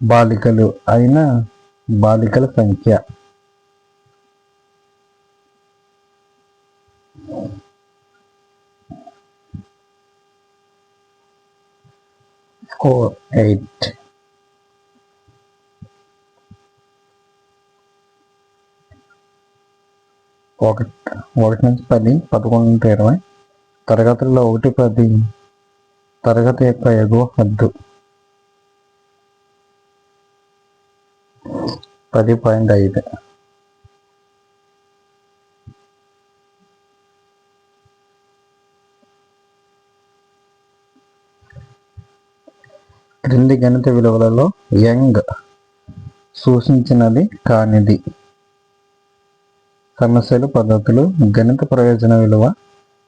బాలికలు అయిన బాలికల సంఖ్య 8. ఒకటి ఒకటి నుంచి 10, 11 నుంచి 20 తరగతుల్లో 1, 10 తరగతి యొక్క ఎగువ హద్దు 10.5. క్రింది గణిత విలువలలో యంగ్ సూచించినది కానిది. సమస్యలు, పద్ధతులు, గణిత ప్రయోజన విలువ,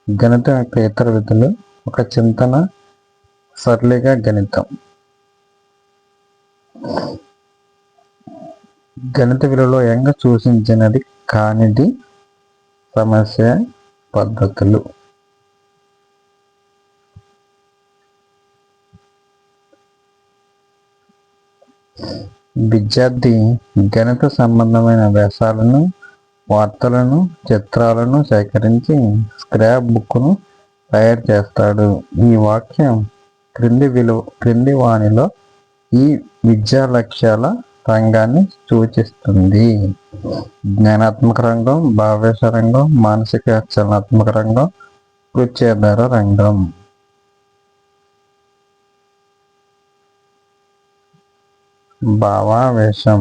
గణితం యొక్క ఇతర విధులు, ఒక చింతన సరళిగా గణితం. గణిత విలువలో యంగ్ సూచించినది కానిది సమస్య, పద్ధతులు. విద్యార్థి గణిత సంబంధమైన వ్యాసాలను, వార్తలను, చిత్రాలను సేకరించి స్క్రాప్ బుక్ను తయారు చేస్తాడు. ఈ వాక్యం క్రింది వానిలో ఈ విద్యా లక్ష్యాల రంగాన్ని సూచిస్తుంది. జ్ఞానాత్మక రంగం, భావేశ రంగం, మానసిక చలనాత్మక రంగం, కృత్యాధార రంగం. భావావేశం.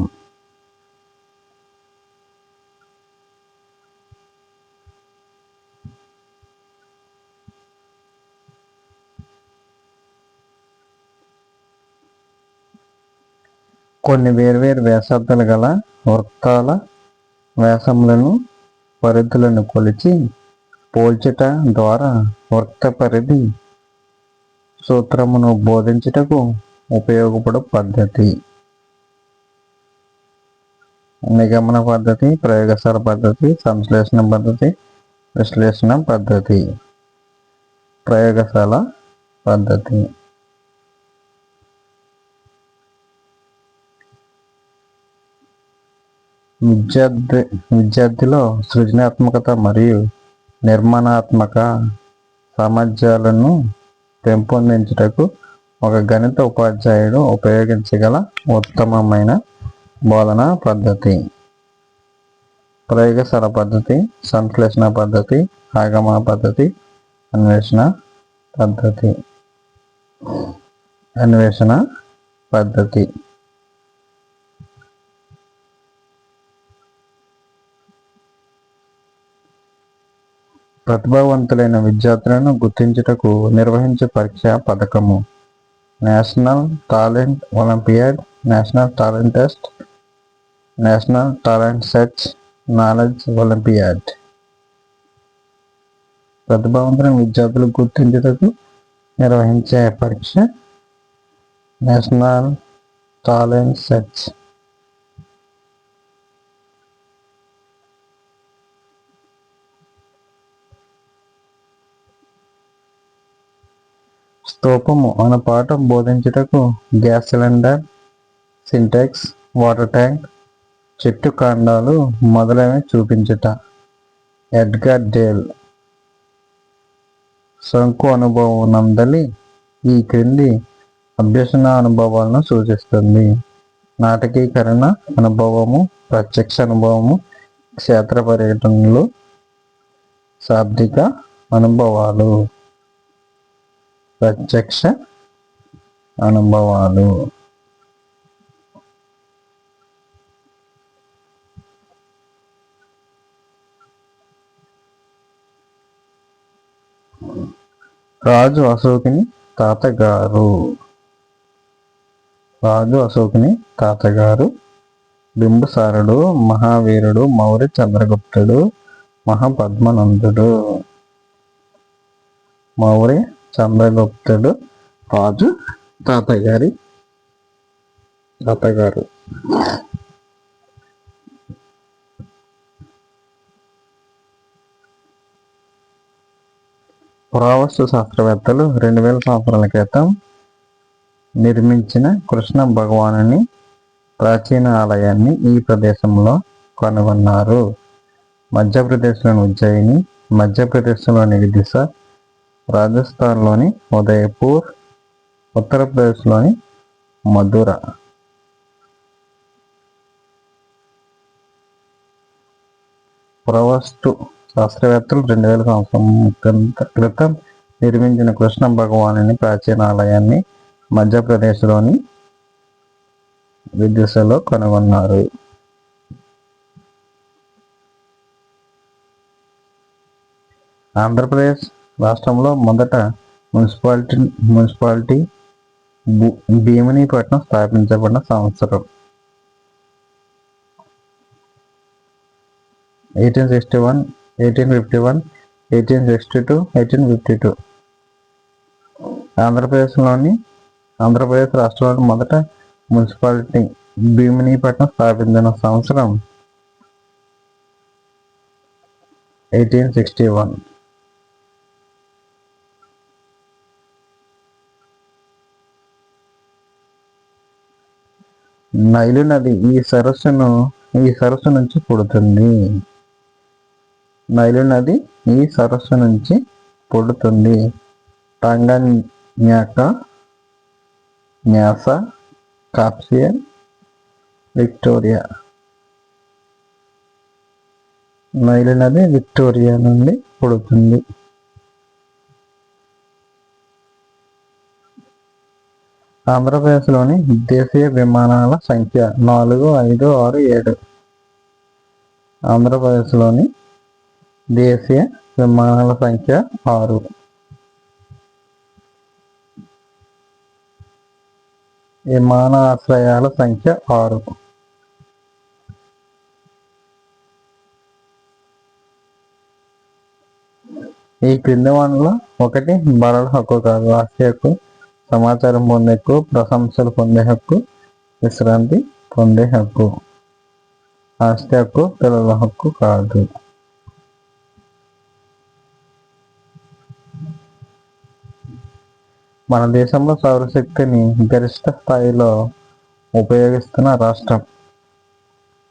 కొన్ని వేర్వేరు వ్యాసార్థాలు గల వృత్తాల వ్యాసములను, పరిధులను కొలిచి పోల్చుట ద్వారా వృత్త పరిధి సూత్రమును బోధించుటకు ఉపయోగపడు పద్ధతి. నిగమన పద్ధతి, ప్రయోగశాల పద్ధతి, సంశ్లేషణ పద్ధతి, విశ్లేషణ పద్ధతి. ప్రయోగశాల పద్ధతి. విద్యార్థిలో సృజనాత్మకత మరియు నిర్మాణాత్మక సామర్థ్యాలను పెంపొందించుటకు ఒక గణిత ఉపాధ్యాయుడు ఉపయోగించగల ఉత్తమమైన బోధనా పద్ధతి. ప్రయోగశాల పద్ధతి, సంశ్లేషణ పద్ధతి, ఆగమన పద్ధతి, అన్వేషణ పద్ధతి. అన్వేషణ పద్ధతి. ప్రతిభావంతులైన విద్యార్థులను గుర్తించుటకు నిర్వహించే పరీక్షా పథకము. National Talent Olympiad, National Talent Test, National Talent Search, Knowledge Olympiad. ప్రతిభావంతులైన విద్యార్థులు గుర్తించుటకు నిర్వహించే పరీక్ష నేషనల్ టాలెంట్ సెర్చ్. స్తూపము అనే పాఠం బోధించుటకు gas cylinder, Sintex, water tank, చెట్టు కాండాలు మొదలైనవి చూపించుట. Edgar Dale. శంకు అనుభవం నందలి ఈ క్రింది అభ్యసన అనుభవాలను సూచిస్తుంది. నాటకీకరణ అనుభవము, ప్రత్యక్ష అనుభవము, క్షేత్ర పర్యటనలు, శాబ్దిక అనుభవాలు. ప్రత్యక్ష అనుభవాలు. రాజు అశోకుని తాతగారు. రాజు అశోకుని తాతగారు బింబిసారుడు, మహావీరుడు, మౌర్య చంద్రగుప్తుడు, మహాపద్మనందుడు. మౌర్య చంద్రగుప్తుడు రాజు తాతగారు. పురావస్తు శాస్త్రవేత్తలు 2000 సంవత్సరాల క్రితం నిర్మించిన కృష్ణ భగవానుని ప్రాచీన ఆలయాన్ని ఈ ప్రదేశంలో కనుగొన్నారు. మధ్యప్రదేశ్లోని ఉజ్జయిని, మధ్యప్రదేశ్లోని విదిశ, రాజస్థాన్లోని ఉదయపూర్, ఉత్తరప్రదేశ్లోని మధుర. పురావస్తు శాస్త్రవేత్తలు 2000 సంవత్సరం క్రితం నిర్మించిన కృష్ణ భగవానుని ప్రాచీన ఆలయాన్ని మధ్యప్రదేశ్లోని విదిశలో కనుగొన్నారు. ఆంధ్రప్రదేశ్ రాష్ట్రంలో మొదట మున్సిపాలిటీ భీమినిపట్నం స్థాపించబడిన సంవత్సరం 1861, 1851, 1862, 1852. ఆంధ్రప్రదేశ్ రాష్ట్రంలోని మొదట మున్సిపాలిటీ భీమినిపట్నం స్థాపించిన సంవత్సరం 1861. నైలు నది ఈ సరస్సు నుంచి పుడుతుంది. నైలు నది ఈ సరస్సు నుంచి పుడుతుంది. టాంగాన్యాకా, న్యాసా, కాస్పియన్, విక్టోరియా. నైలు నది విక్టోరియా నుండి పుడుతుంది. ఆంధ్రప్రదేశ్లోని దేశీయ విమానాల సంఖ్య 4, 5, 6, 7. ఆంధ్రప్రదేశ్లోని దేశీయ విమానాల సంఖ్య 6. విమానాశ్రయాల సంఖ్య 6. ఈ క్రింది వాటిలో ఒకటి బాలల హక్కు కాదు. ఆస్తి హక్కు, సమాచారం పొందే హక్కు, ప్రశంసలు పొందే హక్కు, విశ్రాంతి పొందే హక్కు. ఆస్తి హక్కు పిల్లల హక్కు కాదు. మన దేశంలో సౌరశక్తిని గరిష్ట స్థాయిలో ఉపయోగిస్తున్న రాష్ట్రం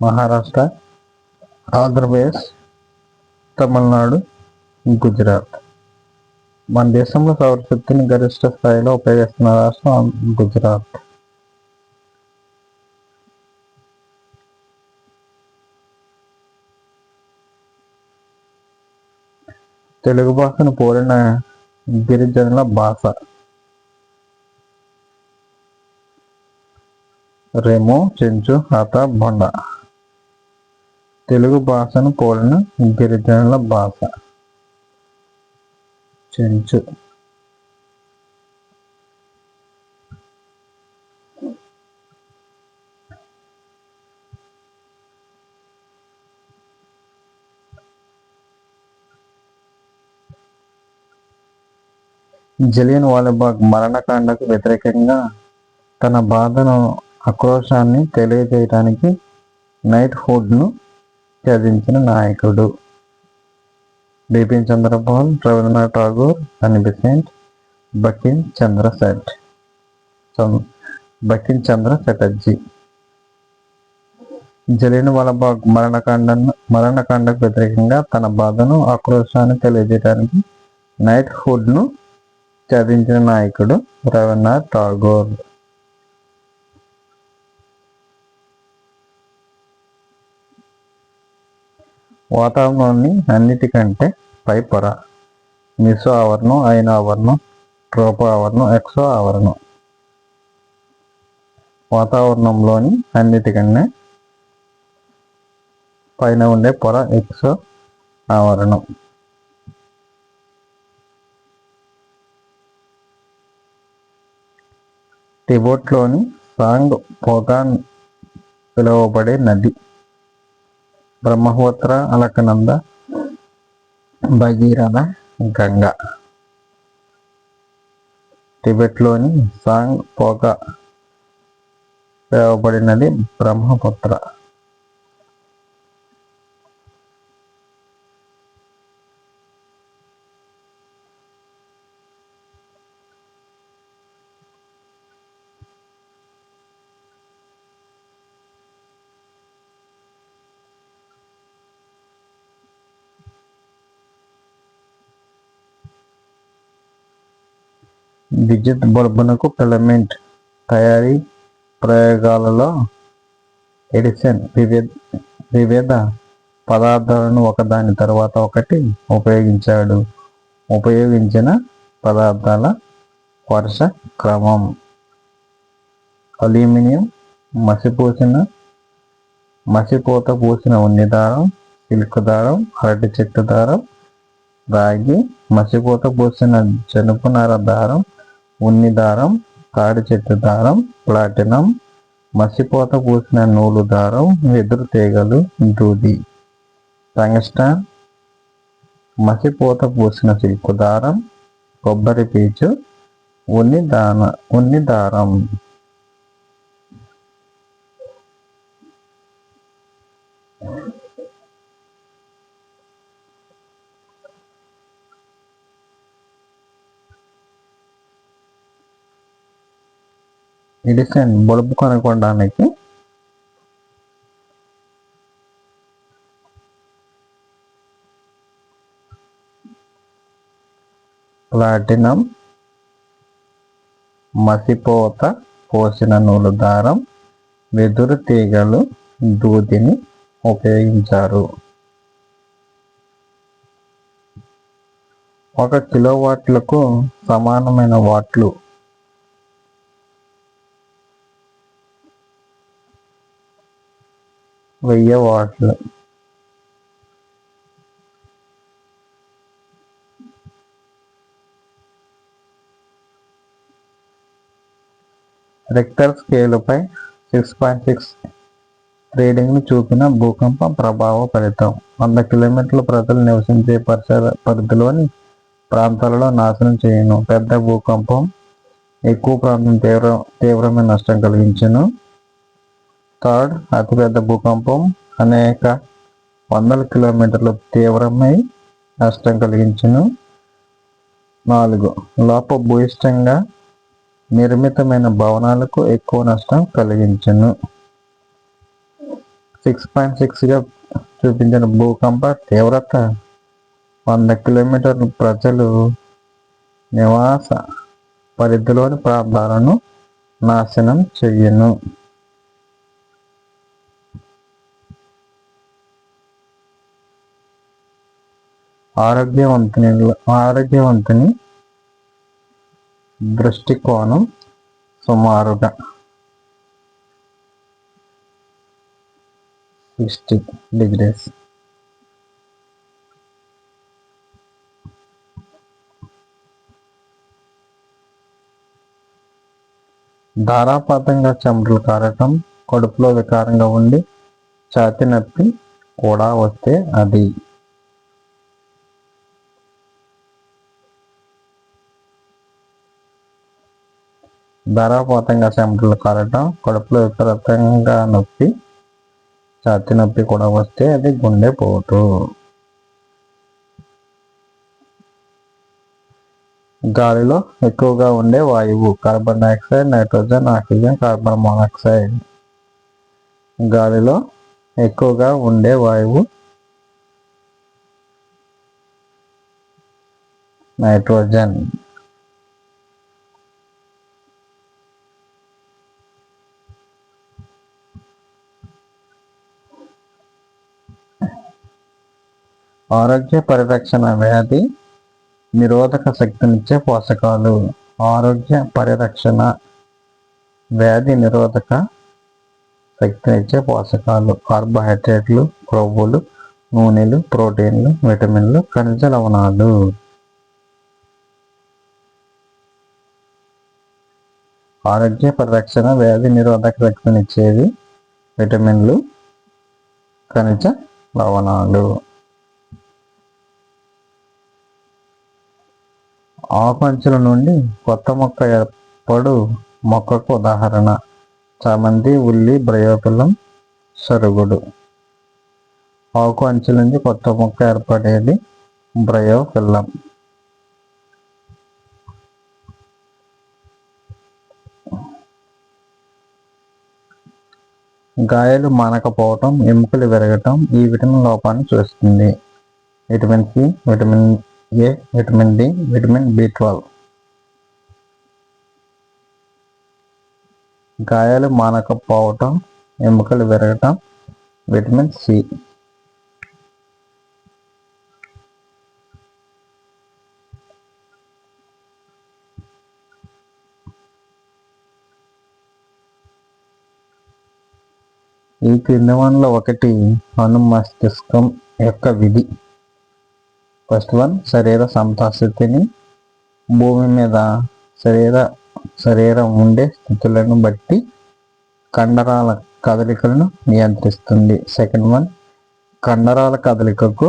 మహారాష్ట్ర, ఆంధ్రప్రదేశ్, తమిళనాడు, గుజరాత్. మన దేశంలో సౌరశక్తిని గరిష్ట స్థాయిలో ఉపయోగిస్తున్న రాష్ట్రం గుజరాత్. తెలుగు భాషను పోలిన గిరిజనుల భాష రెమో, చెంచు, హాత, బొండ. తెలుగు భాషను పోలిన గిరిజనుల భాష చెంచు. జలియన్ వాలాబాగ్ మరణకాండకు వ్యతిరేకంగా తన బాధను, ఆక్రోశాన్ని తెలియజేయడానికి నైట్హుడ్ను త్యజించిన నాయకుడు బిపిన్ చంద్రపాల్, రవీంద్రనాథ్ ఠాగూర్, అని బెసెంట్, బంకిం చంద్ర చటర్జీ. జలియన్ వాలాబాగ్ మరణకాండకు వ్యతిరేకంగా తన బాధను, ఆక్రోశాన్ని తెలియజేయడానికి నైట్హుడ్ను త్యజించిన నాయకుడు రవీంద్రనాథ్ ఠాగూర్. వాతావరణంలోని అన్నిటికంటే పై పొర మెసో ఆవరణం, ఐనో ఆవరణం, ట్రోపో ఆవరణం, ఎక్సో ఆవరణం. వాతావరణంలోని అన్నిటికన్నా పైన ఉండే పొర ఎక్సో ఆవరణం. టిబెట్లోని సాంగ్ పోగాన్ పిలువబడే నది బ్రహ్మపుత్ర, అలకనంద, భగీరథ, గంగా. టిబెట్లోని సాంగ్ పోగా పిలువబడినది బ్రహ్మపుత్ర. విద్యుత్ బల్బునకు ఫిలమెంట్ తయారీ ప్రయోగాలలో ఎడిసన్ వివిధ పదార్థాలను ఒకదాని తర్వాత ఒకటి ఉపయోగించాడు. ఉపయోగించిన పదార్థాల వరుస క్రమం: అల్యూమినియం, మసిపూత పూసిన ఉన్ని దారం, సిల్క్ దారం, అరటి చెట్టు దారం. రాగి, మసిపూత పూసిన జనపనార దారం, ఉన్ని దారం, తాడి చెట్టు దారం. ప్లాటినం, మసిపూత పూసిన నూలు దారం, వెదురు తీగలు, దూది. టంగ్స్టన్, మసిపూత పూసిన సిల్క్ దారం, కొబ్బరి పీచు, ఉన్ని దారం. ఎడిసన్ బల్బు కనుగొనడానికి ప్లాటినం, మసిపోత పోసిన నూలు దారం, వెదురు తీగలు, దూదిని ఉపయోగించారు. 1 కిలోవాట్లకు సమానమైన వాట్లు 1000 వాట్లు. రిక్టర్ స్కేలుపై 6.6 రీడింగ్ను చూపిన భూకంప ప్రభావ ఫలితం: 100 కిలోమీటర్ల ప్రజలు నివసించే పరిధిలోని ప్రాంతాలలో నాశనం చేయను. పెద్ద భూకంపం ఎక్కువ ప్రాంతం తీవ్రమైన నష్టం కలిగించును. థర్డ్, అతిపెద్ద భూకంపం అనేక వందల కిలోమీటర్లు తీవ్రమై నష్టం కలిగించును. 4, లోపభూయిష్టంగా నిర్మితమైన భవనాలకు ఎక్కువ నష్టం కలిగించును. 6.6గా చూపించిన భూకంప తీవ్రత 100 కిలోమీటర్ల ప్రజలు నివాస పరిధిలోని ప్రాంతాలను నాశనం చెయ్యును. ఆరోగ్యవంతుని దృష్టికోణం సుమారుగా 60 degrees. ధారాపాతంగా చెమటలు కారటం, కడుపులో వికారంగా ఉండి ఛాతీ నొప్పి కూడా వస్తే అది ధారాపాతంగా చెమటలు కారటం, కడుపులో విపరీతంగా నొప్పి, ఛాతీ నొప్పి కూడా వస్తే అది గుండెపోటు. గాలిలో ఎక్కువగా ఉండే వాయువు: carbon dioxide, nitrogen, oxygen, carbon monoxide. గాలిలో ఎక్కువగా ఉండే వాయువు నైట్రోజన్. ఆరోగ్య పరిరక్షణ వ్యాధి నిరోధక శక్తినిచ్చే పోషకాలు. ఆరోగ్య పరిరక్షణ వ్యాధి నిరోధక శక్తినిచ్చే పోషకాలు: కార్బోహైడ్రేట్లు, క్రొవ్వులు, నూనెలు, ప్రోటీన్లు, విటమిన్లు, ఖనిజ లవణాలు. ఆరోగ్య పరిరక్షణ వ్యాధి నిరోధక శక్తినిచ్చేది విటమిన్లు, ఖనిజ లవణాలు. ఆకు అంచుల నుండి కొత్త మొక్క ఏర్పడు మొక్కకు ఉదాహరణ: చామంతి, ఉల్లి, బ్రయోఫిల్లం, సరుగుడు. ఆకు అంచుల నుంచి కొత్త మొక్క ఏర్పడేది బ్రయోఫిల్లం. గాయాలు మానకపోవటం, ఎముకలు విరగటం ఈ విటమిన్ లోపాన్ని సూచిస్తుంది. Vitamin C, vitamin A, vitamin D, vitamin B12. గాయాలు మానకపోవటం, ఎముకలు విరగటం, విటమిన్ సి. ఈ క్రింది వానిలో ఒకటి అనుమస్తిష్కం యొక్క విధి. ఫస్ట్ వన్, శరీర సమతాస్థితిని భూమి మీద శరీరం ఉండే స్థితులను బట్టి కండరాల కదలికలను నియంత్రిస్తుంది. సెకండ్ వన్, కండరాల కదలికకు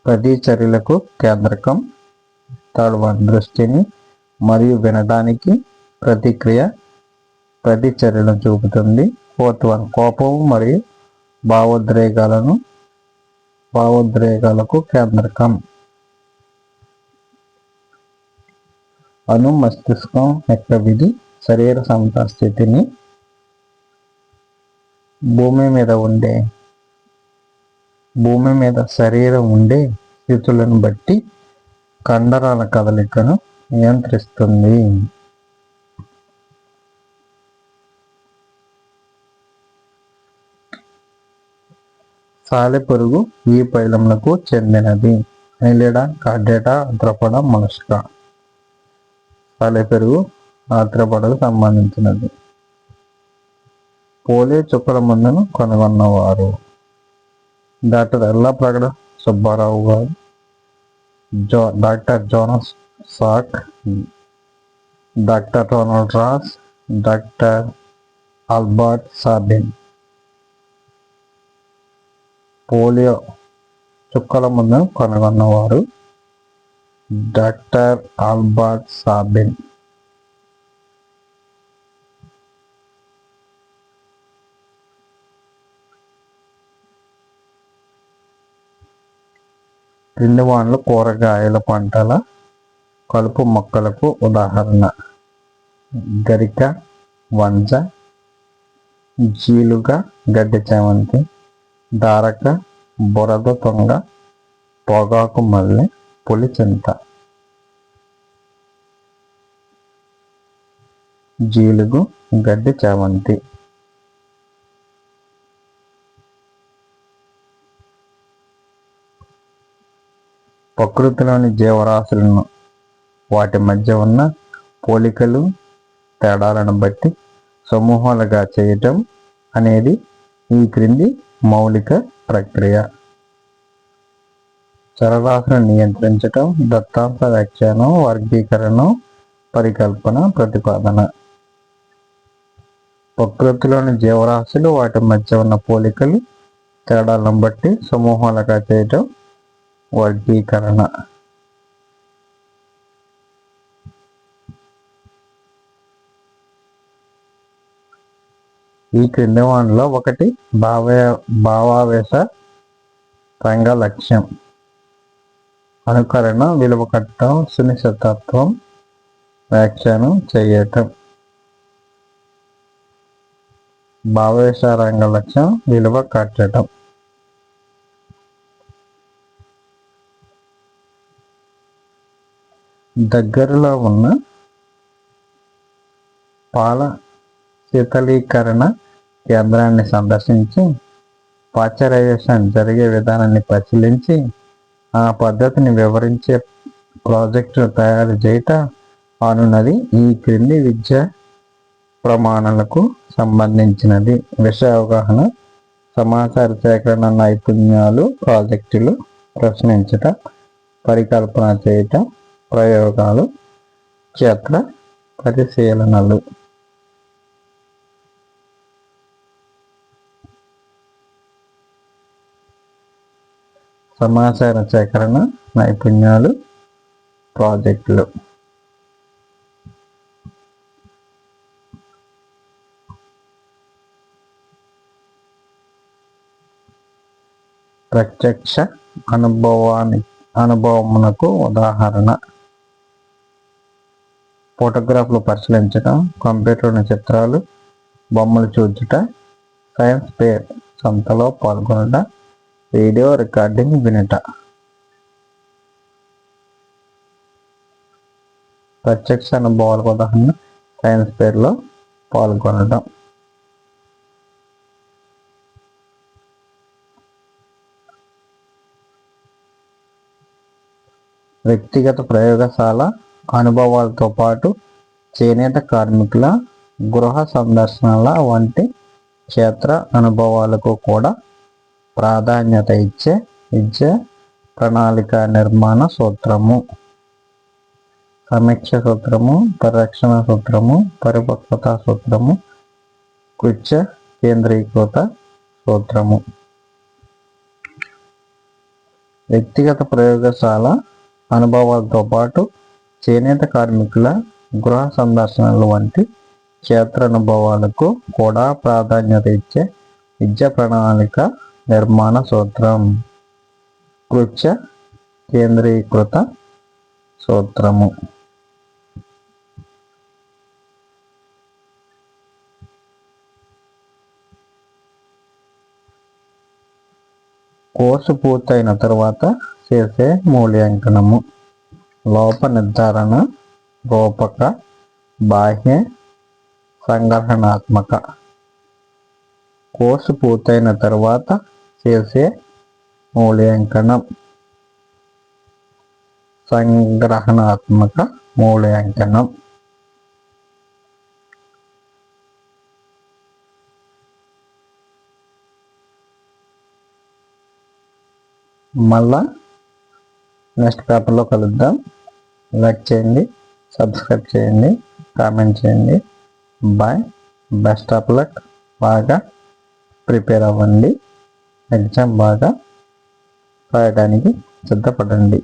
ప్రతిచర్యలకు కేంద్రకం. థర్డ్ వన్, దృష్టిని మరియు వినడానికి ప్రతిచర్యలను చూపుతుంది. ఫోర్త్ వన్, కోపం మరియు భావోద్రేకాలకు కేంద్రకం. అనుమస్తిష్కం యొక్క విధి శరీర సమతా స్థితిని భూమి మీద శరీరం ఉండే స్థితులను బట్టి కండరాల కదలికను నియంత్రిస్తుంది. సాలెపురుగు ఈ ఫైలంలకు చెందినది. ఎలిడా, కార్డేటా, ఆర్థ్రోపోడా, మొలస్కా. సాలెపురుగు ఆర్థ్రోపోడాకు సంబంధించినది. పోలియో చుక్కల మందును కనుగొన్నవారు డాక్టర్ ఎల్లప్రగడ సుబ్బారావు గారు, doctor Jonas Salk, doctor Ronald Ross, doctor Albert Sabin. Polio చుక్కల మందును కనుగొన్నవారు డాక్టర్ ఆల్బర్ట్ సాబిన్. క్రింది వానలు కూరగాయల పంటల కలుపు మొక్కలకు ఉదాహరణ. గరిక, వంజ, జీలుగ, గడ్డి చామంతి, దారక, బురద తొంగ, పొగాకు మల్లె, పులిచింత. జీలుగు, గడ్డి చామంతి. ప్రకృతిలోని జీవరాశులను వాటి మధ్య ఉన్న పోలికలు తేడాలను బట్టి సమూహాలుగా చేయటం అనేది ఈ క్రింది మౌలిక ప్రక్రియ. చరరాశులను నియంత్రించటం, దత్తాంశ వ్యాఖ్యానం, వర్గీకరణం, పరికల్పన, ప్రతిపాదన. ప్రకృతిలోని జీవరాశులు వాటి మధ్య ఉన్న పోలికలు తేడాలను బట్టి సమూహాలుగా చేయటం వర్గీకరణ. ఈ క్రింది వానిలో ఒకటి భావావేశ రంగ లక్ష్యం. అనుకరణ, విలువ కట్టడం, సునిశ్చితత్వం, వ్యాఖ్యానం చేయటం. భావావేశ రంగ లక్ష్యం విలువ కట్టడం. దగ్గరలో ఉన్న పాల శీతలీకరణ కేంద్రాన్ని సందర్శించి పాశ్చరైజేషన్ జరిగే విధానాన్ని పరిశీలించి ఆ పద్ధతిని వివరించే ప్రాజెక్టును తయారు చేయటం అనున్నది ఈ క్రింది విద్యా ప్రమాణాలకు సంబంధించినది. విషయ అవగాహన, సమాచార సేకరణ నైపుణ్యాలు, ప్రాజెక్టులు, ప్రశ్నించటం, పరికల్పన చేయటం, ప్రయోగాలు, క్షేత్ర పరిశీలనలు. సమాచార సేకరణ నైపుణ్యాలు, ప్రాజెక్టులు. ప్రత్యక్ష అనుభవమునకు ఉదాహరణ. ఫోటోగ్రాఫ్లు పరిశీలించడం, కంప్యూటర్లోని చిత్రాలు, బొమ్మలు చూచుట, సైన్స్ ఫేర్ సంతలో పాల్గొనట, వీడియో రికార్డింగ్ వినుట. ప్రత్యక్ష అనుభవాలకు ఉదాహరణ సైన్స్ ఫేర్లో పాల్గొనడం. వ్యక్తిగత ప్రయోగశాల అనుభవాలతో పాటు చేనేత కార్మికుల గృహ సందర్శనల వంటి క్షేత్ర అనుభవాలకు కూడా ప్రాధాన్యత ఇచ్చే విద్య ప్రణాళిక నిర్మాణ సూత్రము. సమీక్ష సూత్రము, పరిరక్షణ సూత్రము, పరిపక్వత సూత్రము, కృత్య కేంద్రీకృత సూత్రము. వ్యక్తిగత ప్రయోగశాల అనుభవాలతో పాటు చేనేత కార్మికుల గృహ సందర్శనలు వంటి క్షేత్ర అనుభవాలకు కూడా ప్రాధాన్యత ఇచ్చే విద్యా ప్రణాళిక నిర్మాణ సూత్రం. కృత్య కేంద్రీకృత సూత్రము. కోర్సు పూర్తయిన తర్వాత చేసే మూల్యాంకనము. లోప నిర్ధారణ, రూపక, బాహ్య, సంగ్రహణాత్మక. కోర్సు పూర్తయిన తర్వాత చేసే మూల్యాంకనం. సంగ్రహణాత్మక మూల్యాంకనం. మళ్ళా నెక్స్ట్ పేపర్లో కలుద్దాం. లైక్ చేయండి, సబ్స్క్రైబ్ చేయండి, కామెంట్ చేయండి. బాయ్. Best of luck. బాగా ప్రిపేర్ అవ్వండి. ఎగ్జామ్ బాగా రాయడానికి సిద్ధపడండి.